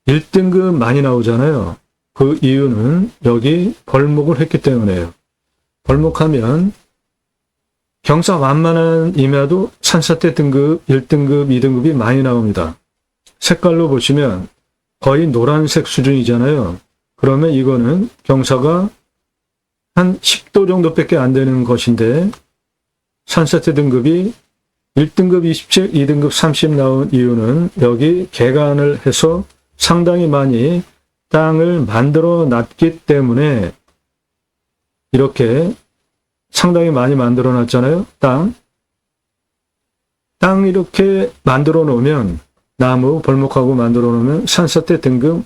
1등급 많이 나오잖아요. 그 이유는 여기 벌목을 했기 때문에요. 벌목하면 경사 완만한 임야도 산사태 등급 1등급, 2등급이 많이 나옵니다. 색깔로 보시면 거의 노란색 수준이잖아요. 그러면 이거는 경사가 한 10도 정도밖에 안 되는 것인데 산사태 등급이 1등급 27, 2등급 30 나온 이유는 여기 개간을 해서 상당히 많이 땅을 만들어 놨기 때문에 이렇게 상당히 많이 만들어 놨잖아요. 땅 이렇게 만들어 놓으면 나무 벌목하고 만들어 놓으면 산사태 등급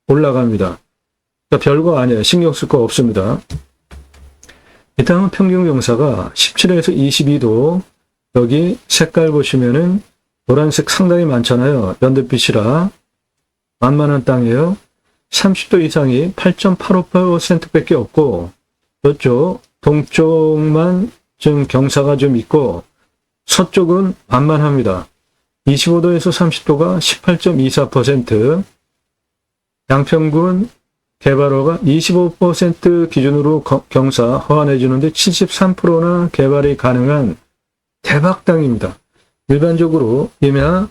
올라갑니다. 그러니까 별거 아니에요. 신경 쓸 거 없습니다. 이 땅은 평균 경사가 17에서 22도. 여기 색깔 보시면은 노란색 상당히 많잖아요. 연두빛이라 만만한 땅이에요. 30도 이상이 8.85%밖에 없고, 이쪽 동쪽만 좀 경사가 좀 있고 서쪽은 만만합니다. 25도에서 30도가 18.24%, 양평군 개발허가 25% 기준으로 경사 허가해 주는데 73%나 개발이 가능한 대박 땅입니다. 일반적으로 임야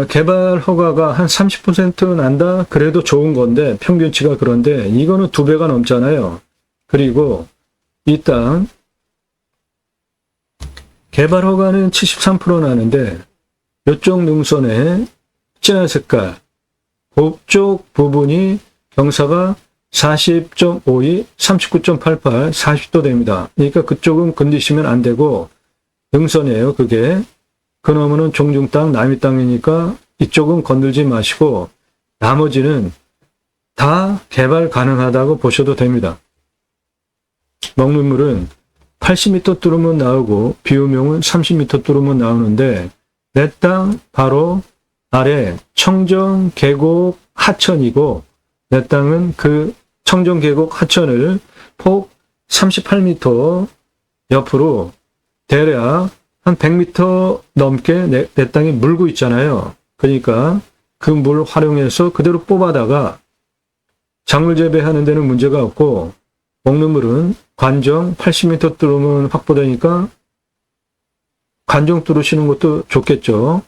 개발 허가가 한 30% 난다? 그래도 좋은 건데 평균치가 그런데 이거는 2배가 넘잖아요. 그리고 이 땅 개발 허가는 73% 나는데 이쪽 능선에 진한 색깔 그쪽 부분이 경사가 40.52, 39.88, 40도 됩니다. 그러니까 그쪽은 건드시면 안 되고 능선이에요. 그게 그놈은 종중 땅, 남이 땅이니까 이쪽은 건들지 마시고 나머지는 다 개발 가능하다고 보셔도 됩니다. 먹는 물은 80m 뚫으면 나오고 비우명은 30m 뚫으면 나오는데 내 땅 바로 아래 청정 계곡 하천이고 내 땅은 그 청정 계곡 하천을 폭 38m 옆으로 대략 한 100m 넘게 내 땅이 물고 있잖아요. 그러니까 그 물 활용해서 그대로 뽑아다가 작물 재배하는 데는 문제가 없고 먹는 물은 관정 80m 뚫으면 확보되니까 관정 뚫으시는 것도 좋겠죠.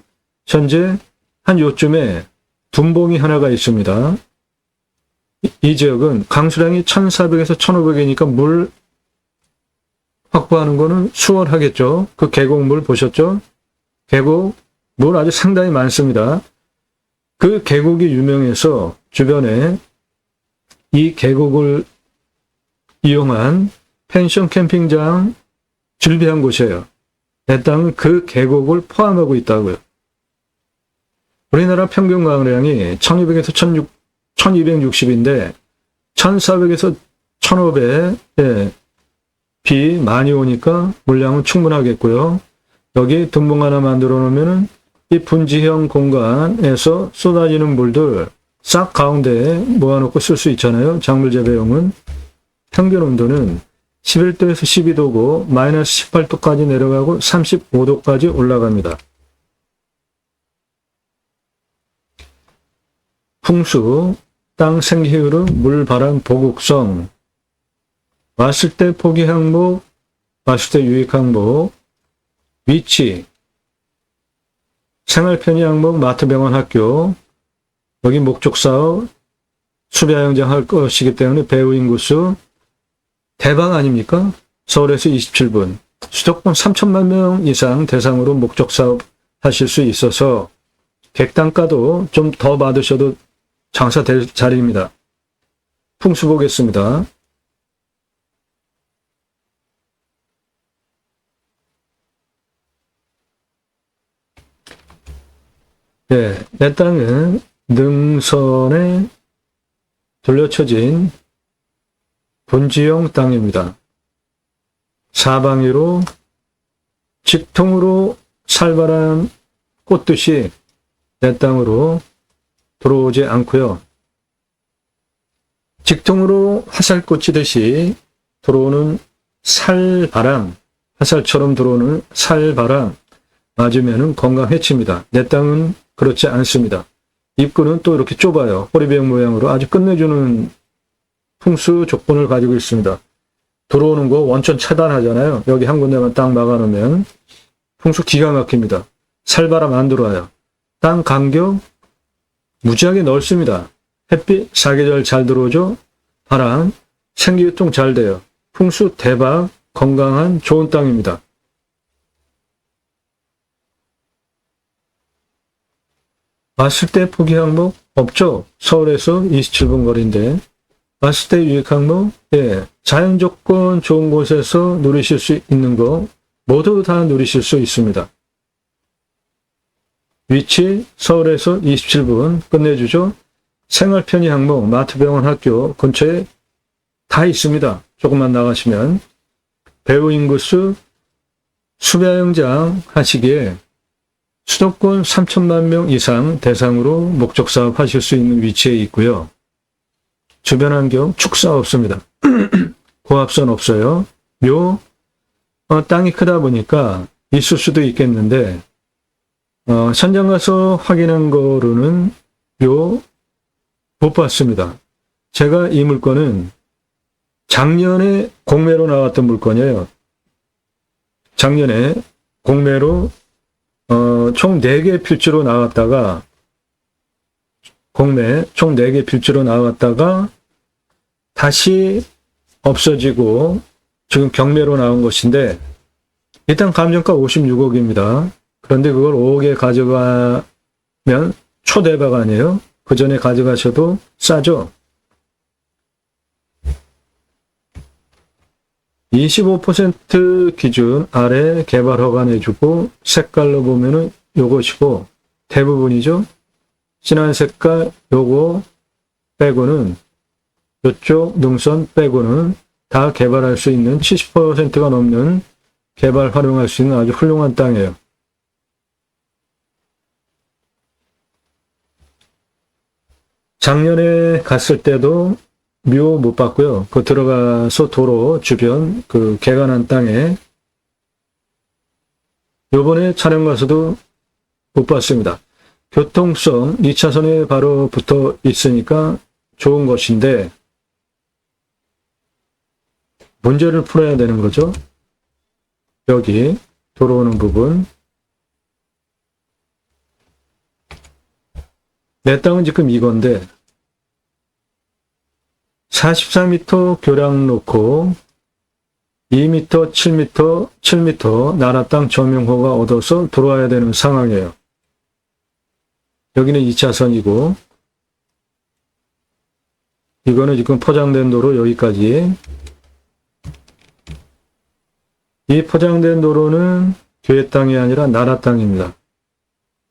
현재 한 요쯤에 둔봉이 하나가 있습니다. 이 지역은 강수량이 1400에서 1500이니까 물 확보하는 거는 수월하겠죠. 그 계곡물 보셨죠? 계곡 물 아주 상당히 많습니다. 그 계곡이 유명해서 주변에 이 계곡을 이용한 펜션 캠핑장 즐비한 곳이에요. 내 땅은 그 계곡을 포함하고 있다고요. 우리나라 평균 강우량이 1200에서 1260인데 1400에서 1500, 비 많이 오니까 물량은 충분하겠고요. 여기 둔봉 하나 만들어 놓으면은 이 분지형 공간에서 쏟아지는 물들 싹 가운데에 모아놓고 쓸 수 있잖아요. 작물 재배용은. 평균 온도는 11도에서 12도고 마이너스 18도까지 내려가고 35도까지 올라갑니다. 풍수, 땅 생기흐름, 물, 바람, 보국성, 왔을 때 포기 항목, 왔을 때 유익 항목, 위치, 생활 편의 항목, 마트, 병원, 학교, 여기 목적 사업, 수배양장 할 것이기 때문에 배우 인구수, 대박 아닙니까? 서울에서 27분, 수도권 3천만 명 이상 대상으로 목적 사업 하실 수 있어서 객단가도 좀 더 받으셔도 장사될 자리입니다. 풍수 보겠습니다. 네, 내 땅은 능선에 둘러쳐진 분지형 땅입니다. 사방위로 직통으로 살바람 꽂듯이 내 땅으로 들어오지 않고요. 직통으로 화살 꽂히듯이 들어오는 살바람, 화살처럼 들어오는 살바람 맞으면 건강 해칩니다. 내 땅은 그렇지 않습니다. 입구는 또 이렇게 좁아요. 호리병 모양으로 아주 끝내주는 풍수 조건을 가지고 있습니다. 들어오는 거 원천 차단하잖아요. 여기 한 군데만 딱 막아놓으면 풍수 기가 막힙니다. 살바람 안 들어와요. 땅 간격 무지하게 넓습니다. 햇빛 사계절 잘 들어오죠. 바람 생기유통 잘 돼요. 풍수 대박 건강한 좋은 땅입니다. 왔을 때 포기 항목 없죠. 서울에서 27분 거리인데 왔을 때 유익 항목 자연 조건 좋은 곳에서 누리실 수 있는 거 모두 다 누리실 수 있습니다. 위치 서울에서 27분 끝내주죠. 생활편의 항목 마트병원 학교 근처에 다 있습니다. 조금만 나가시면. 배우 인구수 수배영장 하시기에 수도권 3천만 명 이상 대상으로 목적 사업 하실 수 있는 위치에 있고요. 주변 환경 축사 없습니다. 고압선 없어요. 땅이 크다 보니까 있을 수도 있겠는데 현장 가서 확인한 거로는 못 봤습니다. 제가 이 물건은 작년에 공매로 나왔던 물건이에요. 작년에 공매로 총 4개 필지로 나왔다가 공매 총 4개 필지로 나왔다가 다시 없어지고 지금 경매로 나온 것인데 일단 감정가 56억입니다. 그런데 그걸 5억에 가져가면 초대박 아니에요? 그 전에 가져가셔도 싸죠? 25% 기준 아래 개발 허가 내주고 색깔로 보면은 요것이고 대부분이죠. 진한 색깔 요거 빼고는 요쪽 능선 빼고는 다 개발할 수 있는 70%가 넘는 개발 활용할 수 있는 아주 훌륭한 땅이에요. 작년에 갔을 때도 묘 못 봤고요. 그 들어가서 도로 주변 그 개간한 땅에 요번에 촬영 가서도 못 봤습니다. 교통성 2차선에 바로 붙어 있으니까 좋은 것인데 문제를 풀어야 되는 거죠. 여기 도로 오는 부분 내 땅은 지금 이건데 44m 교량 놓고 2m, 7m, 7m 나라 땅 점용허가 얻어서 들어와야 되는 상황이에요. 여기는 2차선이고 이거는 지금 포장된 도로 여기까지. 이 포장된 도로는 교회 땅이 아니라 나라 땅입니다.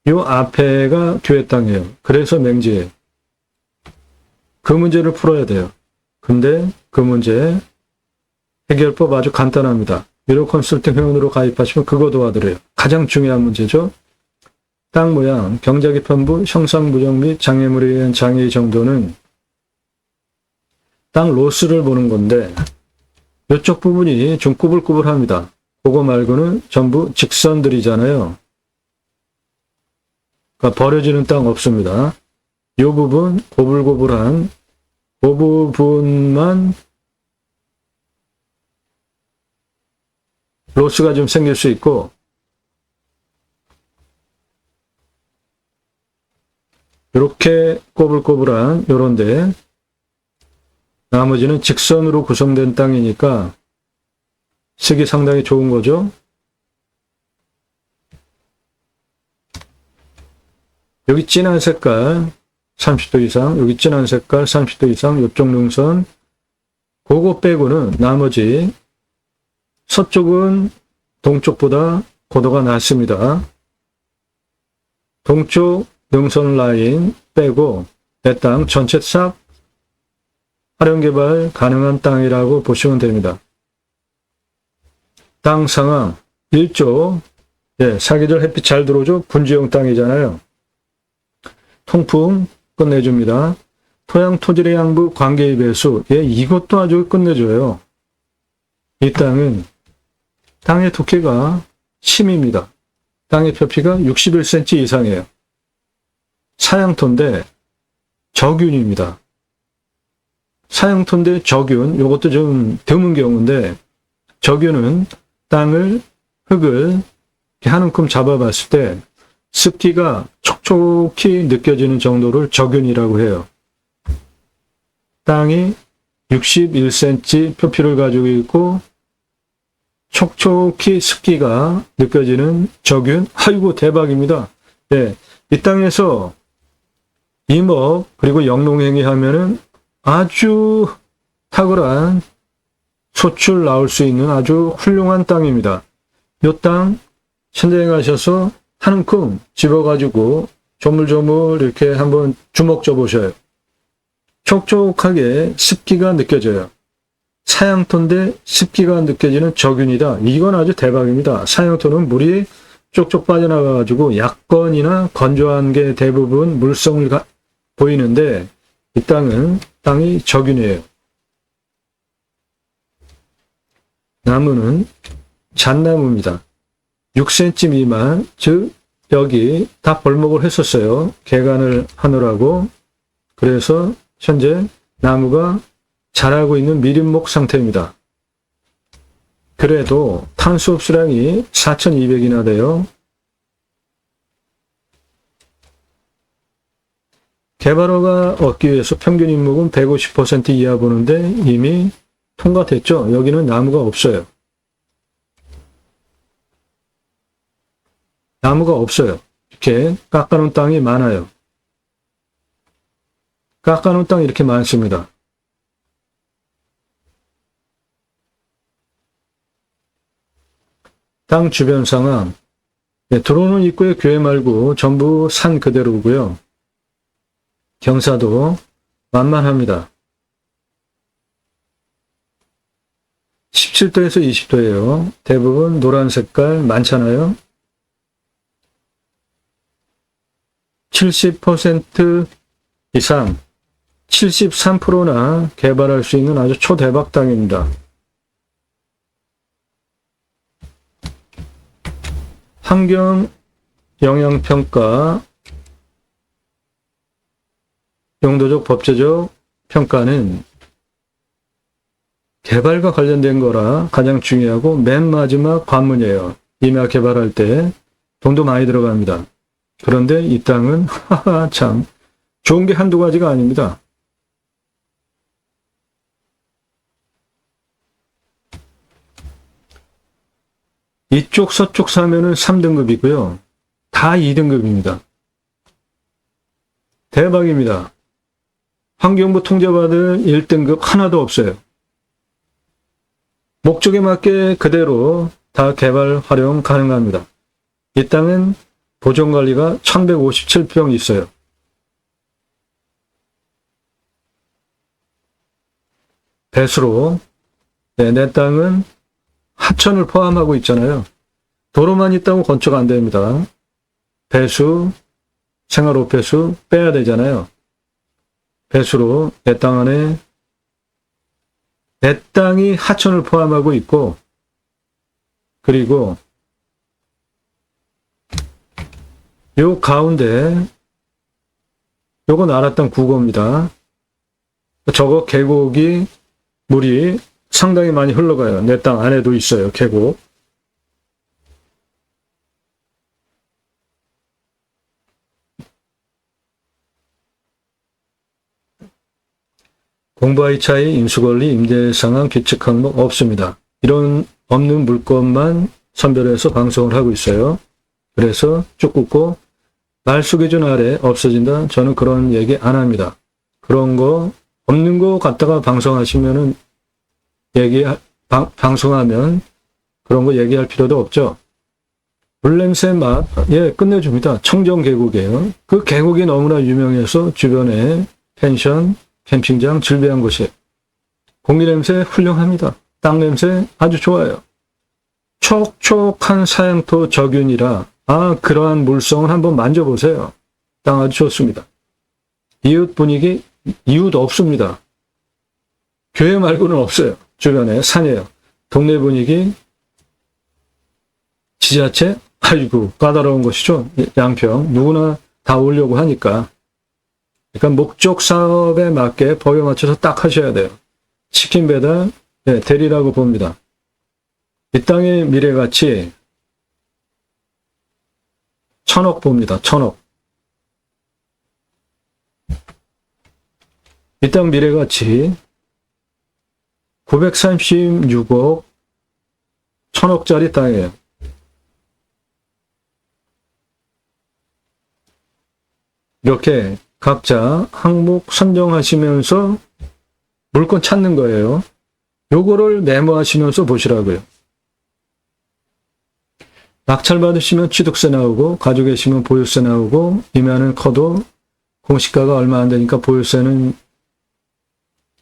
이 앞에가 교회 땅이에요. 그래서 맹지예요. 그 문제를 풀어야 돼요. 근데 그 문제 해결법 아주 간단합니다. 유료 컨설팅 회원으로 가입하시면 그거 도와드려요. 가장 중요한 문제죠. 땅 모양, 경작의 편부, 형상 부정 및 장애물에 의한 장애의 정도는 땅 로스를 보는 건데 이쪽 부분이 좀 꾸불꾸불합니다. 그거 말고는 전부 직선들이잖아요. 그러니까 버려지는 땅 없습니다. 이 부분 고불고불한 그 부분만 로스가 좀 생길 수 있고 이렇게 꼬불꼬불한 요런데 나머지는 직선으로 구성된 땅이니까 쓰기 상당히 좋은 거죠. 여기 진한 색깔 30도 이상, 여기 진한 색깔 30도 이상, 이쪽 능선 그거 빼고는 나머지 서쪽은 동쪽보다 고도가 낮습니다. 동쪽 능선 라인 빼고 내 땅 전체 싹 활용개발 가능한 땅이라고 보시면 됩니다. 땅 상황 1조 사계절 햇빛 잘 들어오죠? 분지형 땅이잖아요. 통풍 끝내줍니다. 토양 토질의 양부 관계의 배수 이것도 아주 끝내줘요. 이 땅은 땅의 두께가 심입니다. 땅의 표피가 61cm 이상이에요. 사양토인데 적윤입니다. 사양토인데 적윤, 이것도 좀 드문 경우인데 적윤은 땅을, 흙을 한 움큼 잡아봤을 때 습기가 촉촉히 느껴지는 정도를 적윤이라고 해요. 땅이 61cm 표피를 가지고 있고 촉촉히 습기가 느껴지는 적윤. 아이고 대박입니다. 이 땅에서 임업 그리고 영농행위 하면은 아주 탁월한 소출 나올 수 있는 아주 훌륭한 땅입니다. 이 땅 현장에 가셔서 한 움큼 집어가지고 조물조물 이렇게 한번 주먹 줘 보셔요. 촉촉하게 습기가 느껴져요. 사양토인데 습기가 느껴지는 저균이다. 이건 아주 대박입니다. 사양토는 물이 쪽쪽 빠져나가가지고 약건이나 건조한 게 대부분 물성을 보이는데 이 땅은 땅이 저균이에요. 나무는 잣나무입니다. 6cm 미만, 즉 여기 다 벌목을 했었어요. 개간을 하느라고. 그래서 현재 나무가 자라고 있는 미린목 상태입니다. 그래도 탄소 흡수량이 4,200이나 돼요. 개발허가 얻기 위해서 평균 인목은 150% 이하 보는데 이미 통과됐죠. 여기는 나무가 없어요. 나무가 없어요. 이렇게 깎아놓은 땅이 많아요. 깎아놓은 땅이 이렇게 많습니다. 땅 주변 상황. 들어오는 입구의 교회 말고 전부 산 그대로고요. 경사도 만만합니다. 17도에서 20도예요. 대부분 노란 색깔 많잖아요. 70% 이상, 73%나 개발할 수 있는 아주 초대박 땅입니다. 환경 영향평가, 용도적 법제적 평가는 개발과 관련된 거라 가장 중요하고 맨 마지막 관문이에요. 임야 개발할 때 돈도 많이 들어갑니다. 그런데 이 땅은 참 좋은 게 한두 가지가 아닙니다. 이쪽 서쪽 사면은 3등급이고요. 다 2등급입니다. 대박입니다. 환경부 통제받은 1등급 하나도 없어요. 목적에 맞게 그대로 다 개발 활용 가능합니다. 이 땅은 보존관리가 1157평 있어요. 배수로, 내 땅은 하천을 포함하고 있잖아요. 도로만 있다고 건축 안 됩니다. 배수, 생활호폐수 빼야 되잖아요. 배수로 내 땅 안에 내 땅이 하천을 포함하고 있고, 그리고 요 가운데 요거 나라 땅 국어입니다. 저거 계곡이 물이 상당히 많이 흘러가요. 내 땅 안에도 있어요. 계곡. 공부하기 차이, 임수권리, 임대상황, 규칙 항목 없습니다. 이런 없는 물건만 선별해서 방송을 하고 있어요. 그래서 쭉 긋고 말소기준 아래 없어진다. 저는 그런 얘기 안 합니다. 그런 거 없는 거 갖다가 방송하시면은 방송하면 그런 거 얘기할 필요도 없죠. 물냄새 맛, 끝내줍니다. 청정 계곡이에요. 그 계곡이 너무나 유명해서 주변에 펜션, 캠핑장 즐비한 곳이에요. 공기 냄새 훌륭합니다. 땅 냄새 아주 좋아요. 촉촉한 사양토 저균이라 그러한 물성을 한번 만져보세요. 땅 아주 좋습니다. 이웃 분위기, 이웃 없습니다. 교회 말고는 없어요. 주변에 산이에요. 동네 분위기, 지자체, 아이고 까다로운 것이죠. 양평 누구나 다 오려고 하니까. 그러니까 목적 사업에 맞게 법에 맞춰서 딱 하셔야 돼요. 치킨 배달, 대리라고 봅니다. 이 땅의 미래가치 1,000억 봅니다. 1,000억. 이 땅 미래가치 936억 1,000억짜리 땅이에요. 이렇게 각자 항목 선정하시면서 물건 찾는 거예요. 요거를 메모하시면서 보시라고요. 낙찰 받으시면 취득세 나오고, 가지고 계시면 보유세 나오고, 임야는 커도 공시가가 얼마 안 되니까 보유세는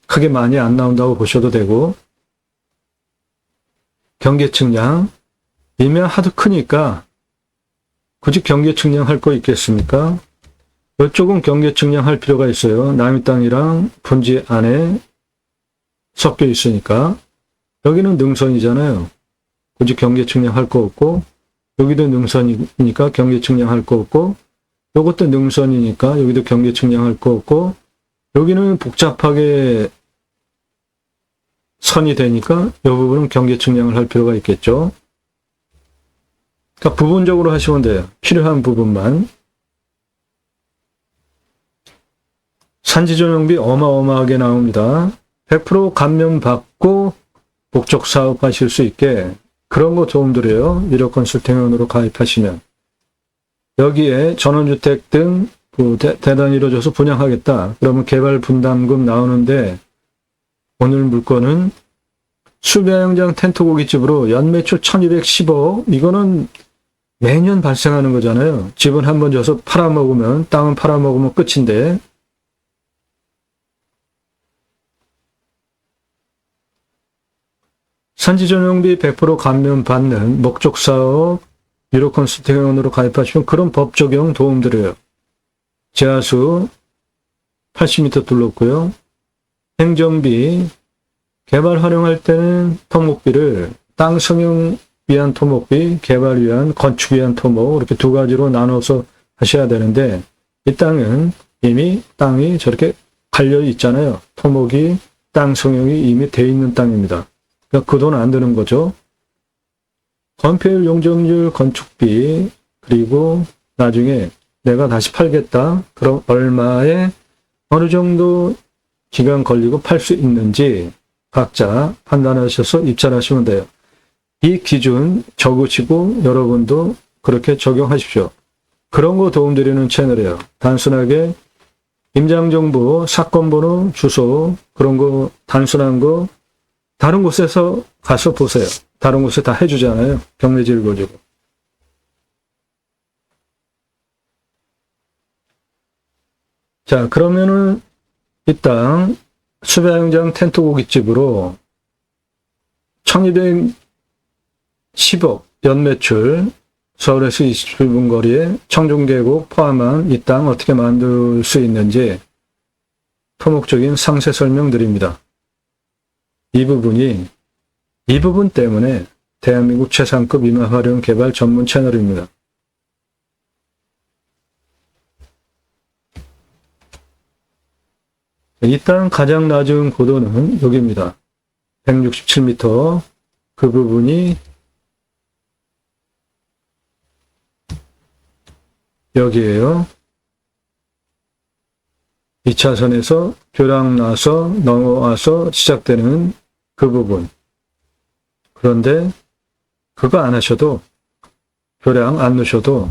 크게 많이 안 나온다고 보셔도 되고, 경계 측량, 임야 하도 크니까 굳이 경계 측량할 거 있겠습니까? 이쪽은 경계 측량할 필요가 있어요. 남의 땅이랑 분지 안에 섞여 있으니까. 여기는 능선이잖아요. 굳이 경계 측량할 거 없고, 여기도 능선이니까 경계 측량할 거 없고, 요것도 능선이니까 여기도 경계 측량할 거 없고, 여기는 복잡하게 선이 되니까 이 부분은 경계 측량을 할 필요가 있겠죠. 그러니까 부분적으로 하시면 돼요. 필요한 부분만. 산지조정비 어마어마하게 나옵니다. 100% 감면받고 목적 사업하실 수 있게 그런 거 도움드려요. 유료 컨설팅원으로 가입하시면. 여기에 전원주택 등 대단히 이루어져서 분양하겠다. 그러면 개발 분담금 나오는데 오늘 물건은 수배양장 텐트 고깃집으로 연매출 1210억. 이거는 매년 발생하는 거잖아요. 집은 한번 져서 팔아먹으면, 땅은 팔아먹으면 끝인데, 산지전용비 100% 감면받는 목적사업 유료 컨설팅원으로 가입하시면 그런 법 적용 도움드려요. 제하수 80m 둘렀고요. 행정비, 개발 활용할 때는 토목비를 땅 성형 위한 토목비, 개발 위한, 건축 위한 토목 이렇게 두 가지로 나눠서 하셔야 되는데 이 땅은 이미 땅이 저렇게 갈려 있잖아요. 토목이 땅 성형이 이미 돼 있는 땅입니다. 그러니까 그 돈 안 드는 거죠. 건폐율, 용적률, 건축비 그리고 나중에 내가 다시 팔겠다. 그럼 얼마에 어느 정도 기간 걸리고 팔 수 있는지 각자 판단하셔서 입찰하시면 돼요. 이 기준 적으시고 여러분도 그렇게 적용하십시오. 그런 거 도움드리는 채널이에요. 단순하게 임장정보, 사건번호, 주소 그런 거 단순한 거 다른 곳에서 가서 보세요. 다른 곳에 다 해주잖아요. 경매지를 가지고. 자, 그러면은 이 땅 수배양장 텐트 고깃집으로 1210억 연매출 서울에서 27분 거리에 청중계곡 포함한 이 땅 어떻게 만들 수 있는지 토목적인 상세 설명 드립니다. 이 부분 때문에 대한민국 최상급 임야 활용 개발 전문 채널입니다. 이 땅 가장 낮은 고도는 여기입니다. 167m. 그 부분이 여기에요. 2차선에서 교량 나서 넘어와서 시작되는 그 부분. 그런데 그거 안 하셔도 교량 안 넣으셔도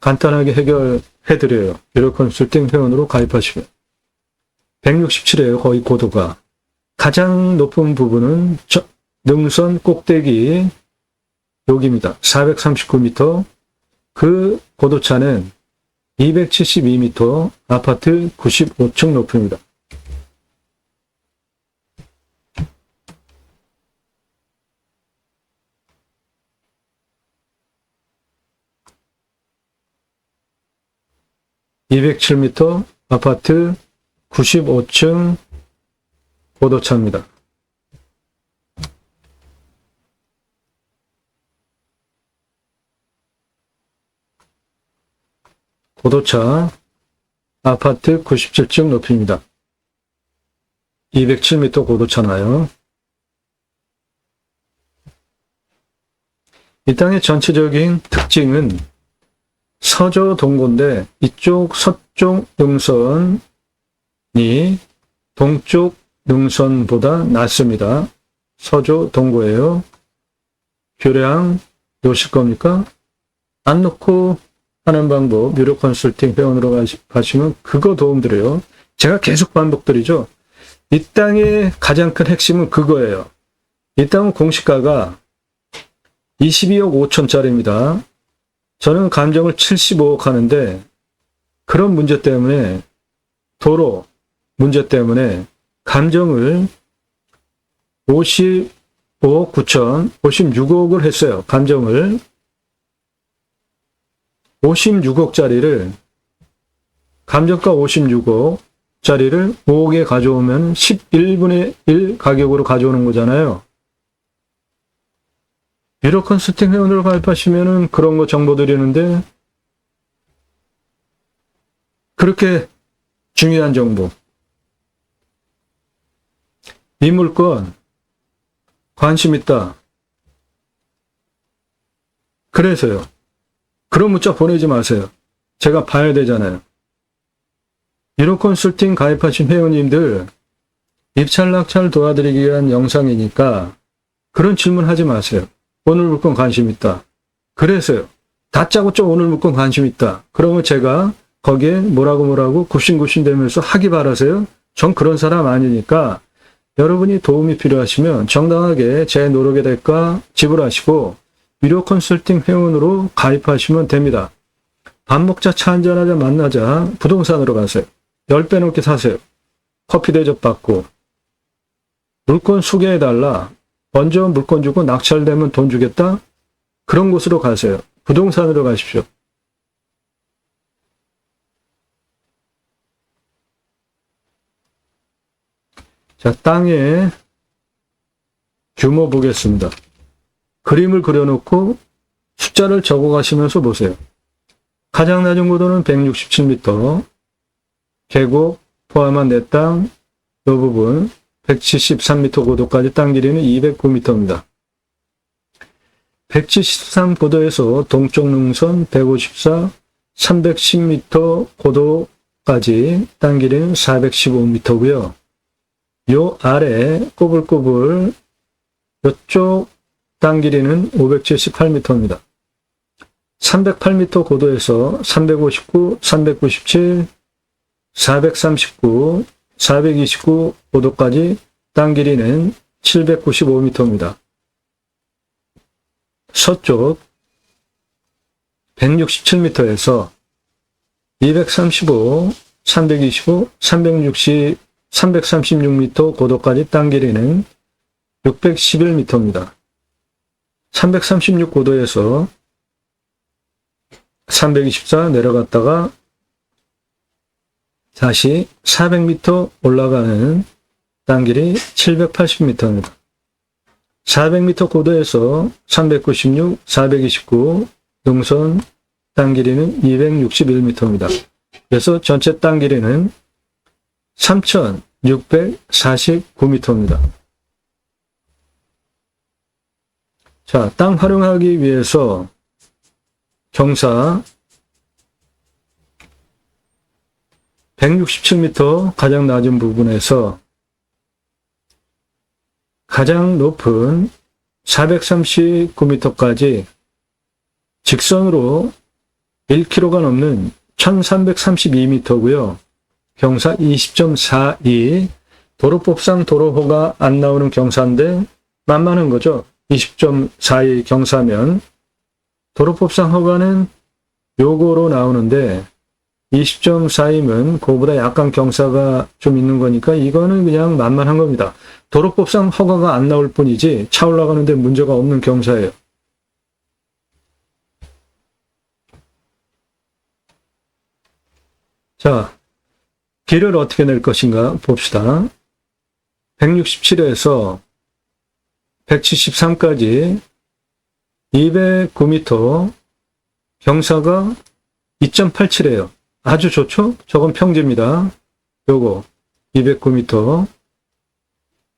간단하게 해결해드려요. 유료 컨설팅 회원으로 가입하시면. 167이에요. 거의 고도가. 가장 높은 부분은 능선 꼭대기 여기입니다. 439m. 그 고도차는 272m, 아파트 95층 높이입니다. (207m) 아파트 95층 고도차입니다. 고도차 아파트 97층 높이입니다. 207m 고도차나요? 이 땅의 전체적인 특징은 서저 동고인데 이쪽 서쪽 능선이 동쪽 능선보다 낮습니다. 서저 동고예요. 교량 놓으실 겁니까? 안 놓고 하는 방법, 유료 컨설팅 회원으로 가시면 그거 도움드려요. 제가 계속 반복드리죠. 이 땅의 가장 큰 핵심은 그거예요. 이 땅은 공시가가 22억 5천짜리입니다. 저는 감정을 75억 하는데 그런 문제 때문에 도로 문제 때문에 감정을 55억 9천, 56억을 했어요. 감정을 56억짜리를 감정가 56억짜리를 5억에 가져오면 11분의 1 가격으로 가져오는 거잖아요. 유료 컨설팅 회원으로 가입하시면은 그런 거 정보 드리는데 그렇게 중요한 정보. 이 물건 관심 있다. 그래서요. 그런 문자 보내지 마세요. 제가 봐야 되잖아요. 유료 컨설팅 가입하신 회원님들 입찰 낙찰 도와드리기 위한 영상이니까 그런 질문 하지 마세요. 오늘 물건 관심 있다. 그래서요. 다짜고짜 오늘 물건 관심 있다. 그러면 제가 거기에 뭐라고 굽신굽신대면서 하기 바라세요? 전 그런 사람 아니니까 여러분이 도움이 필요하시면 정당하게 제 노력의 대가 지불하시고 유료 컨설팅 회원으로 가입하시면 됩니다. 밥 먹자, 차 한잔하자, 만나자, 부동산으로 가세요. 10배 넘게 사세요. 커피 대접 받고. 물건 소개해달라. 먼저 물건 주고 낙찰되면 돈 주겠다? 그런 곳으로 가세요. 부동산으로 가십시오. 자, 땅의 규모 보겠습니다. 그림을 그려놓고 숫자를 적어가시면서 보세요. 가장 낮은 고도는 167m, 계곡 포함한 내 땅, 이 부분 173m 고도까지 땅 길이는 209m입니다. 173 고도에서 동쪽 능선 154, 310m 고도까지 땅 길이는 415m고요. 요 아래 꼬불꼬불 이쪽 땅 길이는 578m입니다. 308m 고도에서 359, 397, 439, 429 고도까지 땅 길이는 795m입니다. 서쪽 167m에서 235, 325, 360, 336m 고도까지 땅 길이는 611m입니다. 336 고도에서 324 내려갔다가 다시 400m 올라가는 땅 길이 780m입니다. 400m 고도에서 396, 429 능선 땅 길이는 261m입니다. 그래서 전체 땅 길이는 3,649m입니다. 자, 땅 활용하기 위해서 경사 167m 가장 낮은 부분에서 가장 높은 439m까지 직선으로 1km가 넘는 1332m고요. 경사 20.42, 도로법상 도로호가 안 나오는 경사인데 만만한 거죠. 20.42 경사면 도로법상 허가는 요거로 나오는데 20.4이면 그거보다 약간 경사가 좀 있는 거니까 이거는 그냥 만만한 겁니다. 도로법상 허가가 안 나올 뿐이지 차 올라가는데 문제가 없는 경사예요. 자, 길을 어떻게 낼 것인가 봅시다. 167에서 173까지 209m, 경사가 2.87이에요. 아주 좋죠? 저건 평지입니다. 요거 209m.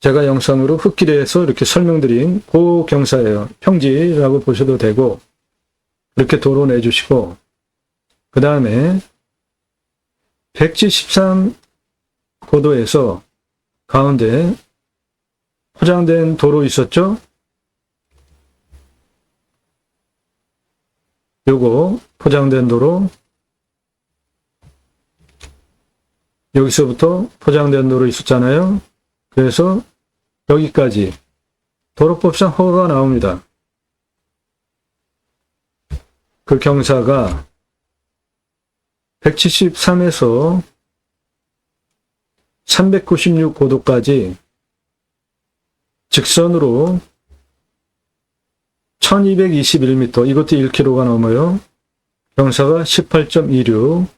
제가 영상으로 흙길에서 이렇게 설명드린 그 경사예요. 평지라고 보셔도 되고 이렇게 도로 내주시고 그 다음에 173 고도에서 가운데 포장된 도로 있었죠? 요거 포장된 도로, 여기서부터 포장된 도로 있었잖아요. 그래서 여기까지 도로법상 허가가 나옵니다. 그 경사가 173에서 396고도까지 직선으로 1221m, 이것도 1km가 넘어요. 경사가 18.26.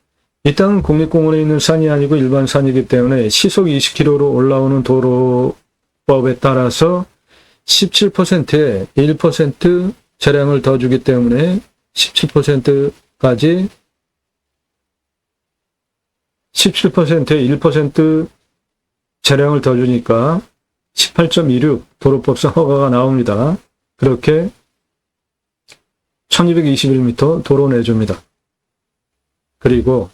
이 땅은 국립공원에 있는 산이 아니고 일반 산이기 때문에 시속 20km로 올라오는 도로법에 따라서 17%에 1% 차량을 더 주기 때문에 17%까지 17%에 1% 차량을 더 주니까 18.26 도로법상 허가가 나옵니다. 그렇게 1221m 도로 내줍니다. 그리고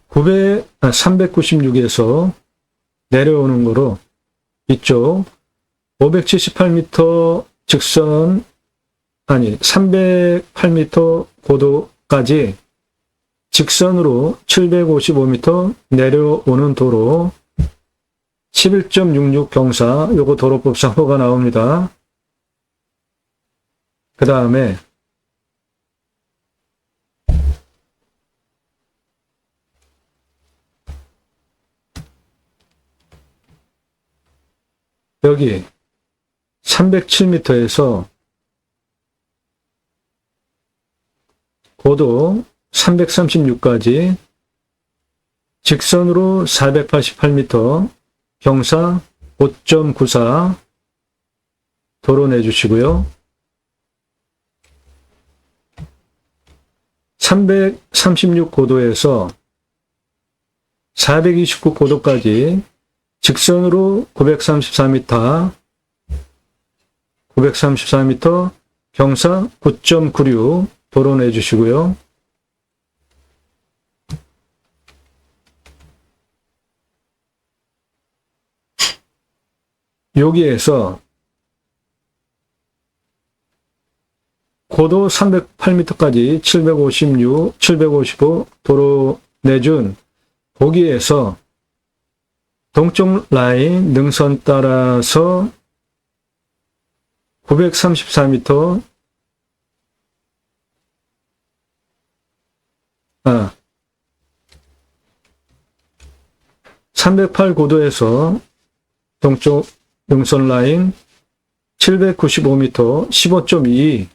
396에서 내려오는 거로 이쪽 578m 직선, 아니 308m 고도까지 직선으로 755m 내려오는 도로 11.66 경사, 요거 도로법상 허가 나옵니다. 그 다음에 여기 307m에서 고도 336까지 직선으로 488m 경사 5.94 도로 내주시고요. 336고도에서 429고도까지 직선으로 934m 경사 9.96 도로 내주시고요. 여기에서 고도 308m까지 755 도로 내준 거기에서 동쪽 라인 능선 따라서 934m 308고도에서 동쪽 능선 라인 795m 15.2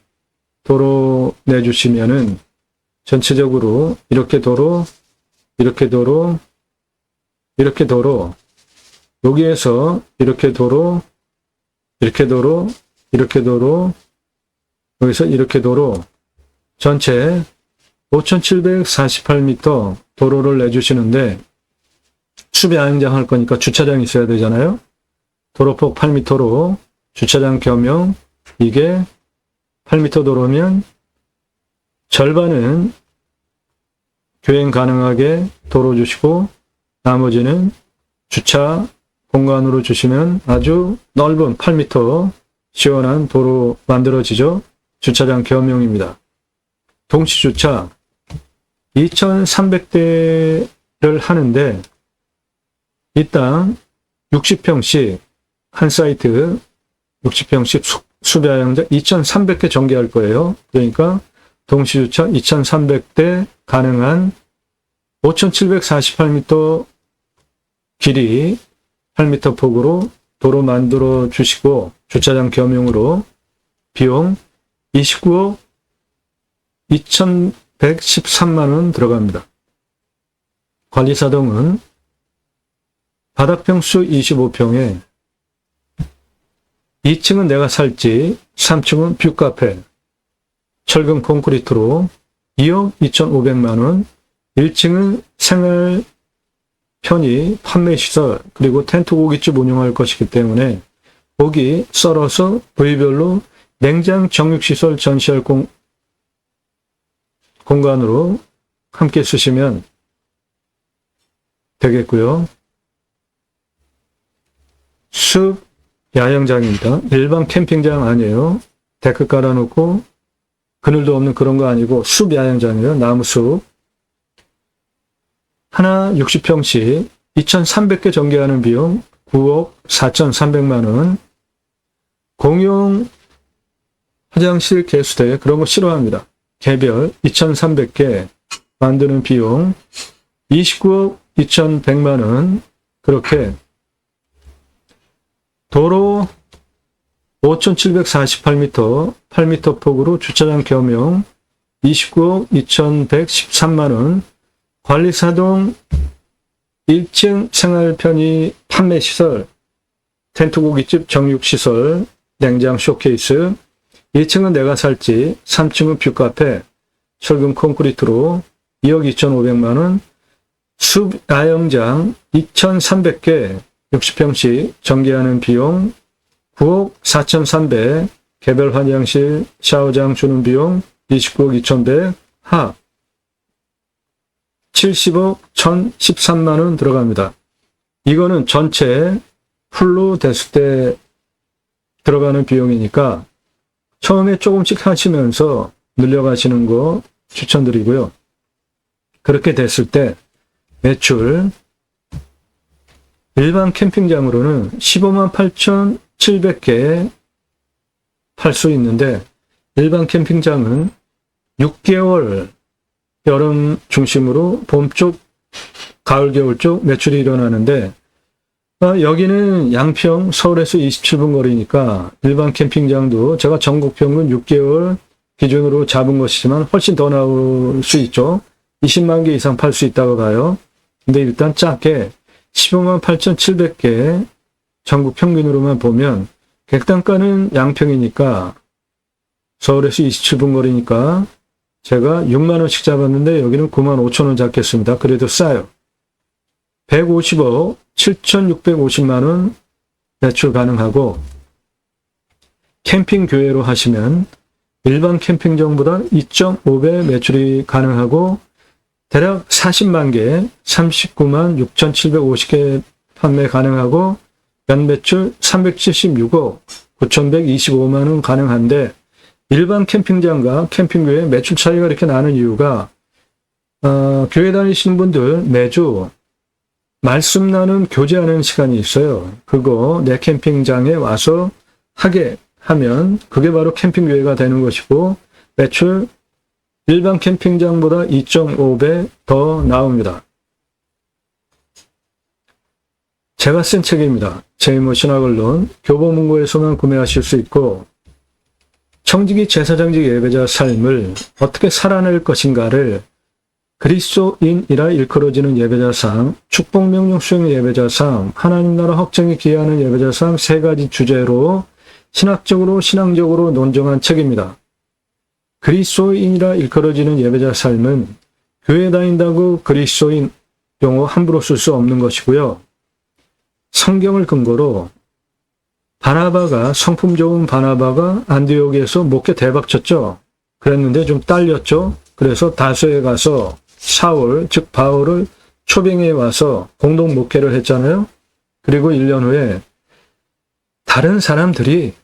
도로 내주시면은 전체적으로 이렇게 도로, 이렇게 도로, 이렇게 도로, 여기에서 이렇게 도로, 이렇게 도로, 이렇게 도로, 여기서 이렇게 도로, 전체 5,748m 도로를 내주시는데 수배야영장 할 거니까 주차장이 있어야 되잖아요. 도로폭 8m로 주차장 겸용, 이게 8m 도로면 절반은 교행 가능하게 도로 주시고 나머지는 주차 공간으로 주시면 아주 넓은 8m 시원한 도로 만들어지죠. 주차장 겸용입니다. 동시주차 2,300대를 하는데 이 땅 60평씩 한 사이트 60평씩 수배야영장 2,300개 전개할 거예요. 그러니까 동시주차 2,300대 가능한 5,748m 길이 8m 폭으로 도로 만들어 주시고 주차장 겸용으로 비용 29억 2,113만원 들어갑니다. 관리사동은 바닥평수 25평에 2층은 내가 살지, 3층은 뷰카페, 철근 콘크리트로 2억 2,500만원, 1층은 생활 편의 판매시설, 그리고 텐트 고깃집 운영할 것이기 때문에 고기 썰어서 부위별로 냉장 정육시설 전시할 공간으로 함께 쓰시면 되겠고요. 숲 야영장입니다. 일반 캠핑장 아니에요. 데크 깔아놓고 그늘도 없는 그런 거 아니고 숲 야영장이에요. 나무숲. 하나 60평씩 2,300개 전개하는 비용 9억 4,300만원. 공용 화장실 개수대 그런 거 싫어합니다. 개별 2,300개 만드는 비용 29억 2,100만 원. 그렇게 도로 5,748m 8m 폭으로 주차장 겸용 29억 2,113만 원. 관리사동 1층 생활편의 판매시설, 텐트고깃집 정육시설, 냉장 쇼케이스, 2층은 내가 살지, 3층은 뷰카페, 철근 콘크리트로 2억 2,500만 원, 숲 야영장 2,300개 60평씩 전기하는 비용 9억 4,300, 개별 화장실 샤워장 주는 비용 29억 2,100, 합 70억 1,013만 원 들어갑니다. 이거는 전체 풀로 됐을 때 들어가는 비용이니까 처음에 조금씩 하시면서 늘려가시는 거 추천드리고요. 그렇게 됐을 때 매출 일반 캠핑장으로는 15만 8,700개 팔 수 있는데 일반 캠핑장은 6개월 여름 중심으로 봄 쪽, 가을, 겨울 쪽 매출이 일어나는데 여기는 양평 서울에서 27분 거리니까 일반 캠핑장도 제가 전국 평균 6개월 기준으로 잡은 것이지만 훨씬 더 나올 수 있죠. 20만 개 이상 팔 수 있다고 봐요. 근데 일단 작게 15만 8,700개 전국 평균으로만 보면 객단가는 양평이니까 서울에서 27분 거리니까 제가 6만 원씩 잡았는데 여기는 9만 5천 원 잡겠습니다. 그래도 싸요. 150억 7,650만 원 매출 가능하고 캠핑 교회로 하시면 일반 캠핑장보다 2.5배 매출이 가능하고 대략 40만 개 39만 6,750개 판매 가능하고 연매출 376억 9,125만 원 가능한데 일반 캠핑장과 캠핑교회 매출 차이가 이렇게 나는 이유가 교회 다니시는 분들 매주 말씀 나눔 교제하는 시간이 있어요. 그거 내 캠핑장에 와서 하게 하면 그게 바로 캠핑교회가 되는 것이고 매출 일반 캠핑장보다 2.5배 더 나옵니다. 제가 쓴 책입니다. 제이모 신학언론 교보문고에서만 구매하실 수 있고 청지기 제사장직 예배자 삶을 어떻게 살아낼 것인가를 그리스도인이라 일컬어지는 예배자 삶, 축복명령 수행 예배자 삶, 하나님 나라 확정이 기여하는 예배자 삶 세 가지 주제로 신학적으로 신앙적으로 논정한 책입니다. 그리스도인이라 일컬어지는 예배자 삶은 교회 다닌다고 그리스도인 용어 함부로 쓸 수 없는 것이고요. 성경을 근거로 바나바가 성품 좋은 바나바가 안디옥에서 목회 대박 쳤죠. 그랬는데 좀 딸렸죠. 그래서 다소에 가서 사울 즉 바울을 초빙해 와서 공동 목회를 했잖아요. 그리고 1년 후에 다른 사람들이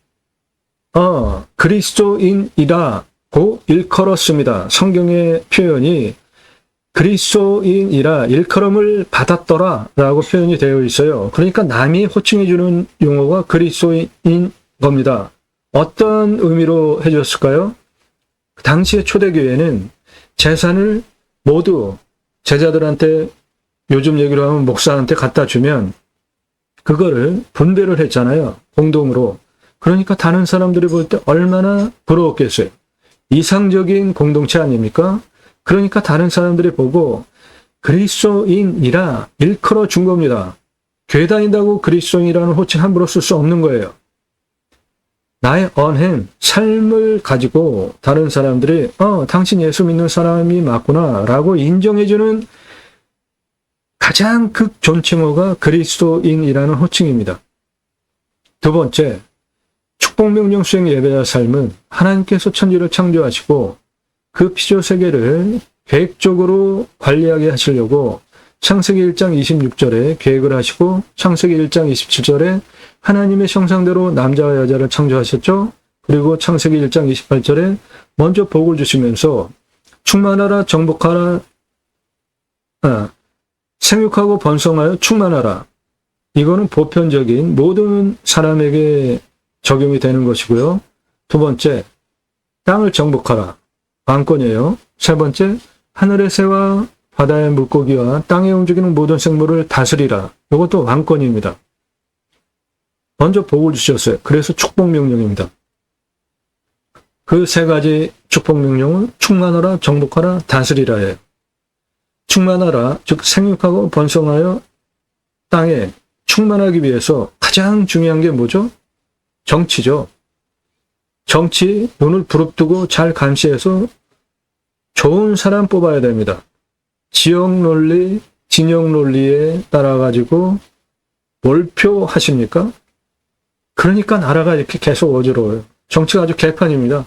그리스도인이라고 일컬었습니다. 성경의 표현이 그리스도인이라 일컬음을 받았더라 라고 표현이 되어 있어요. 그러니까 남이 호칭해 주는 용어가 그리스도인 겁니다. 어떤 의미로 해줬을까요? 당시의 초대교회는 재산을 모두 제자들한테 요즘 얘기로 하면 목사한테 갖다 주면 그거를 분배를 했잖아요. 공동으로. 그러니까 다른 사람들이 볼 때 얼마나 부러웠겠어요. 이상적인 공동체 아닙니까? 그러니까 다른 사람들이 보고 그리스도인이라 일컬어 준 겁니다. 교회 다닌다고 그리스도인이라는 호칭 함부로 쓸 수 없는 거예요. 나의 언행, 삶을 가지고 다른 사람들이 당신 예수 믿는 사람이 맞구나 라고 인정해주는 가장 극존칭어가 그리스도인이라는 호칭입니다. 두 번째, 축복명령 수행 예배자 삶은 하나님께서 천지를 창조하시고 그 피조세계를 계획적으로 관리하게 하시려고 창세기 1장 26절에 계획을 하시고 창세기 1장 27절에 하나님의 형상대로 남자와 여자를 창조하셨죠. 그리고 창세기 1장 28절에 먼저 복을 주시면서 충만하라 정복하라 생육하고 번성하여 충만하라. 이거는 보편적인 모든 사람에게 적용이 되는 것이고요. 두 번째, 땅을 정복하라. 왕권이에요. 세 번째, 하늘의 새와 바다의 물고기와 땅에 움직이는 모든 생물을 다스리라. 이것도 왕권입니다. 먼저 복을 주셨어요. 그래서 축복명령입니다. 그 세 가지 축복명령은 충만하라, 정복하라, 다스리라예요. 충만하라, 즉 생육하고 번성하여 땅에 충만하기 위해서 가장 중요한 게 뭐죠? 정치죠. 정치, 눈을 부릅뜨고 잘 감시해서 좋은 사람 뽑아야 됩니다. 지역 논리, 진영 논리에 따라가지고 몰표하십니까? 그러니까 나라가 이렇게 계속 어지러워요. 정치가 아주 개판입니다.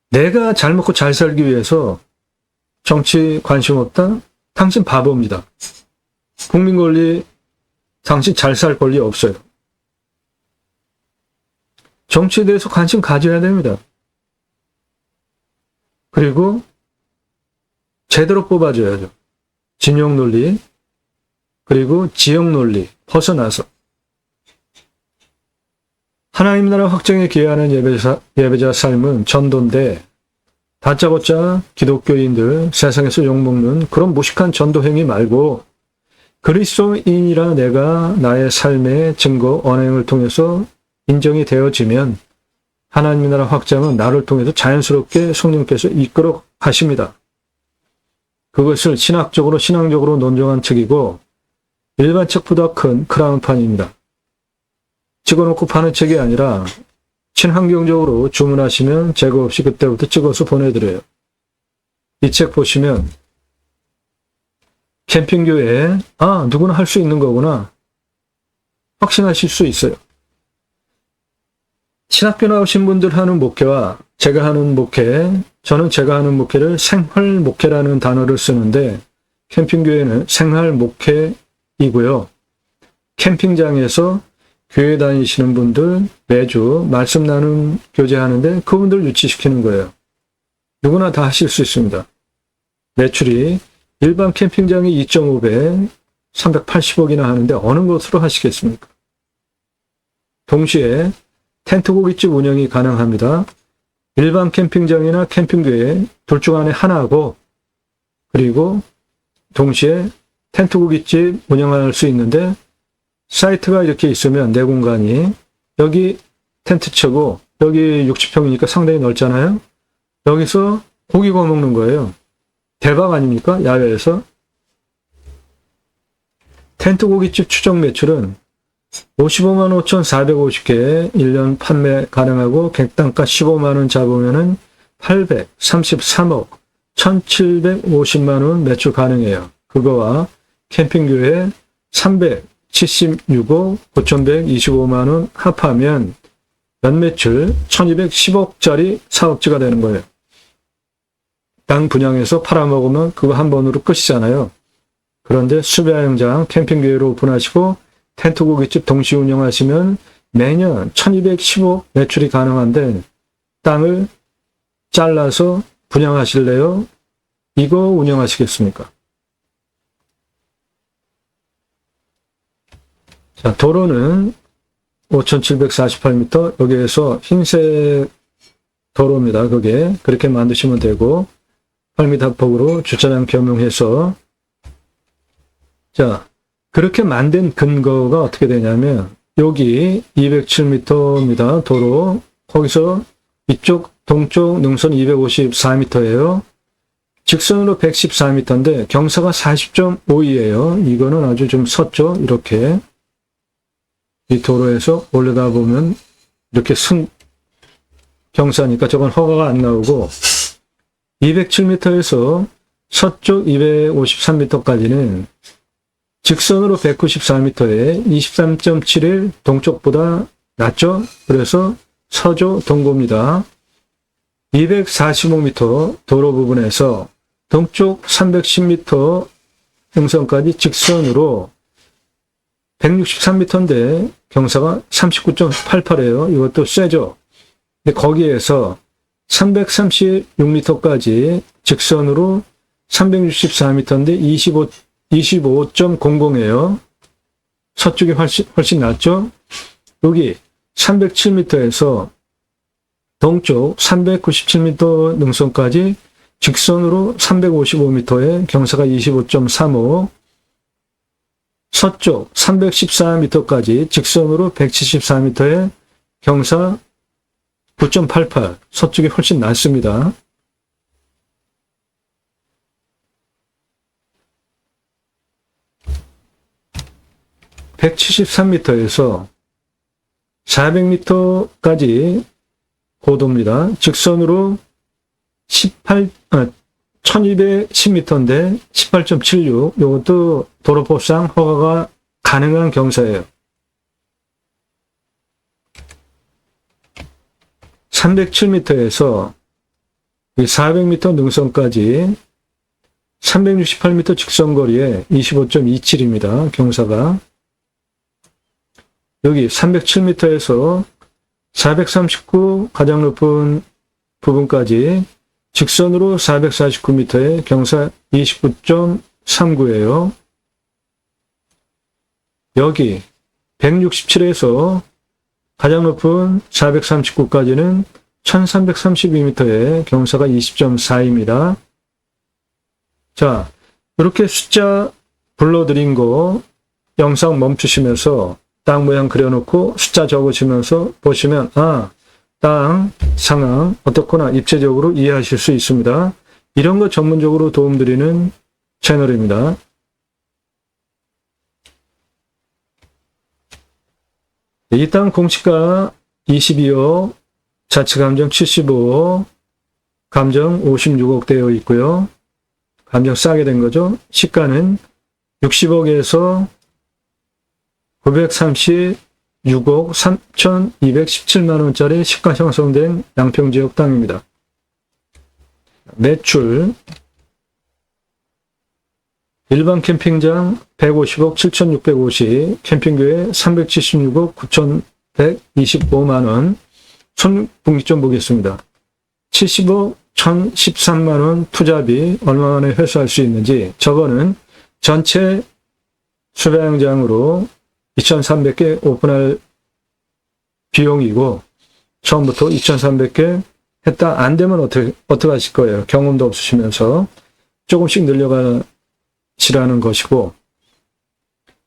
내가 잘 먹고 잘 살기 위해서 정치 관심 없다? 당신 바보입니다. 국민 권리, 당신 잘 살 권리 없어요. 정치에 대해서 관심 가져야 됩니다. 그리고 제대로 뽑아줘야죠. 진영 논리, 그리고 지역 논리 벗어나서 하나님 나라 확정에 기여하는 예배자 삶은 전도인데 다짜고짜 기독교인들 세상에서 욕먹는 그런 무식한 전도 행위 말고 그리스도인이라 내가 나의 삶의 증거, 언행을 통해서 인정이 되어지면 하나님 나라 확장은 나를 통해서 자연스럽게 성령께서 이끌어 가십니다. 그것을 신학적으로 신앙적으로 논정한 책이고 일반 책보다 큰 크라운판입니다. 찍어놓고 파는 책이 아니라 친환경적으로 주문하시면 재고 없이 그때부터 찍어서 보내드려요. 이 책 보시면 캠핑교회에 누구나 할 수 있는 거구나 확신하실 수 있어요. 신학교 나오신 분들 하는 목회와 제가 하는 목회, 저는 제가 하는 목회를 생활 목회라는 단어를 쓰는데 캠핑교회는 생활 목회이고요. 캠핑장에서 교회 다니시는 분들 매주 말씀 나눔 교제하는데 그분들 유치시키는 거예요. 누구나 다 하실 수 있습니다. 매출이 일반 캠핑장이 2.5배, 380억이나 하는데 어느 것으로 하시겠습니까? 동시에 텐트 고깃집 운영이 가능합니다. 일반 캠핑장이나 캠핑교회 둘 중 안에 하나고 그리고 동시에 텐트 고깃집 운영할 수 있는데 사이트가 이렇게 있으면 내 공간이 여기 텐트 치고 여기 60평이니까 상당히 넓잖아요. 여기서 고기 구워 먹는 거예요. 대박 아닙니까? 야외에서. 텐트 고깃집 추정 매출은 55만 5,450개 1년 판매 가능하고 객단가 15만 원 잡으면은 833억 1,750만 원 매출 가능해요. 그거와 캠핑교회 376억 9,125만 원 합하면 연매출 1,210억짜리 사업지가 되는 거예요. 땅 분양해서 팔아먹으면 그거 한 번으로 끝이잖아요. 그런데 수배야영장 캠핑교회로 오픈하시고 텐트 고깃집 동시 운영하시면 매년 1,210억 매출이 가능한데 땅을 잘라서 분양하실래요? 이거 운영하시겠습니까? 자, 도로는 5,748m, 여기에서 흰색 도로입니다. 그게 그렇게 만드시면 되고 8m 합폭으로 주차장 겸용해서 자, 그렇게 만든 근거가 어떻게 되냐면 여기 207m입니다. 도로. 거기서 이쪽 동쪽 능선 254m예요. 직선으로 114m인데 경사가 40.52예요. 이거는 아주 좀 섰죠. 이렇게. 이 도로에서 올라가 보면 이렇게 쓴 경사니까 저건 허가가 안 나오고 207m에서 서쪽 253m까지는 직선으로 194m에 23.71 동쪽보다 낮죠? 그래서 서조 동고입니다. 245m 도로 부분에서 동쪽 310m 능선까지 직선으로 163m인데 경사가 39.88이에요. 이것도 세죠? 근데 거기에서 336m까지 직선으로 364m인데 25.00이에요. 서쪽이 훨씬 낮죠? 여기 307m에서 동쪽 397m 능선까지 직선으로 355m에 경사가 25.35, 서쪽 314m까지 직선으로 174m에 경사 9.88, 서쪽이 훨씬 낮습니다. (173m에서) 400m까지 고도입니다. 직선으로 1210m인데 18.76, 이것도 도로법상 허가가 가능한 경사예요. 307m에서 400m 능선까지 368m 직선거리에 25.27입니다. 경사가. 여기 307m에서 439 가장 높은 부분까지 직선으로 449m에 경사 29.39예요. 여기 167에서 가장 높은 439까지는 1332m에 경사가 20.4입니다. 자, 이렇게 숫자 불러드린 거 영상 멈추시면서 땅 모양 그려놓고 숫자 적으시면서 보시면 땅 상황 어떻거나 입체적으로 이해하실 수 있습니다. 이런 거 전문적으로 도움드리는 채널입니다. 이 땅 공시가 22억, 자치감정 75억, 감정 56억 되어 있고요. 감정 싸게 된 거죠. 시가는 60억에서 936억 3,217만원짜리 시가 형성된 양평지역 땅입니다. 매출 일반 캠핑장 150억 7,650, 캠핑교회 376억 9,125만원. 손분기점 보겠습니다. 70억 1,013만원 투자비 얼마 만에 회수할 수 있는지. 저거는 전체 수배양장으로 2,300개 오픈할 비용이고, 처음부터 2,300개 했다 안 되면 어떻게 하실 거예요? 경험도 없으시면서 조금씩 늘려가시라는 것이고,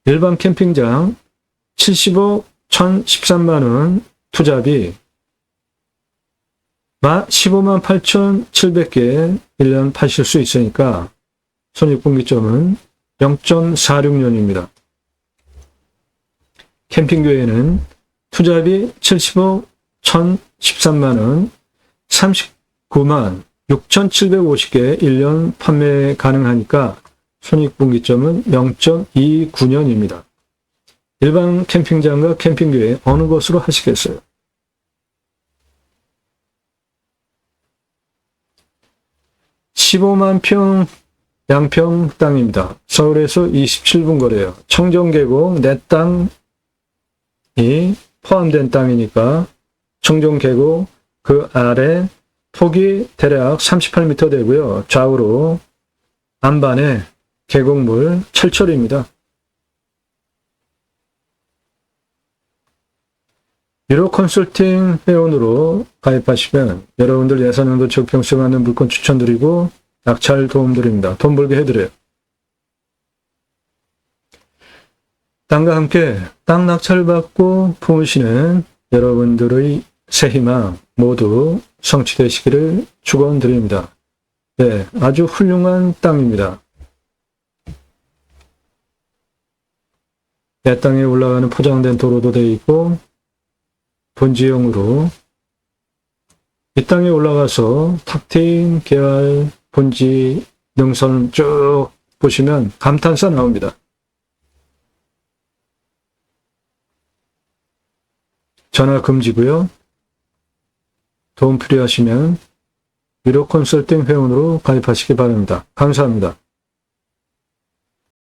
일반 캠핑장 70억 1,013만원 투자비 15만 8,700개 1년 파실 수 있으니까 손익분기점은 0.46년입니다. 캠핑교회는 투자비 70억 1,013만원 39만 6,750개 1년 판매 가능하니까 손익분기점은 0.29년입니다. 일반 캠핑장과 캠핑교회 어느 것으로 하시겠어요? (15만) 평 양평 땅입니다. 서울에서 27분 거리예요. 청정계곡 내 땅이 포함된 땅이니까 청정계곡 그 아래 폭이 대략 38m 되고요. 좌우로 안반에 계곡물 철철입니다. 유로 컨설팅 회원으로 가입하시면 여러분들 예산용도 적평성에 맞는 물건 추천드리고 낙찰 도움드립니다. 돈 벌게 해드려요. 땅과 함께 땅 낙찰 받고 품으시는 여러분들의 새 희망 모두 성취되시기를 축원드립니다. 네, 아주 훌륭한 땅입니다. 내 땅에 올라가는 포장된 도로도 되어 있고 본지형으로 이 땅에 올라가서 탁 트인 계알 본지 능선 쭉 보시면 감탄사 나옵니다. 전화 금지고요. 도움 필요하시면 유로 컨설팅 회원으로 가입하시기 바랍니다. 감사합니다.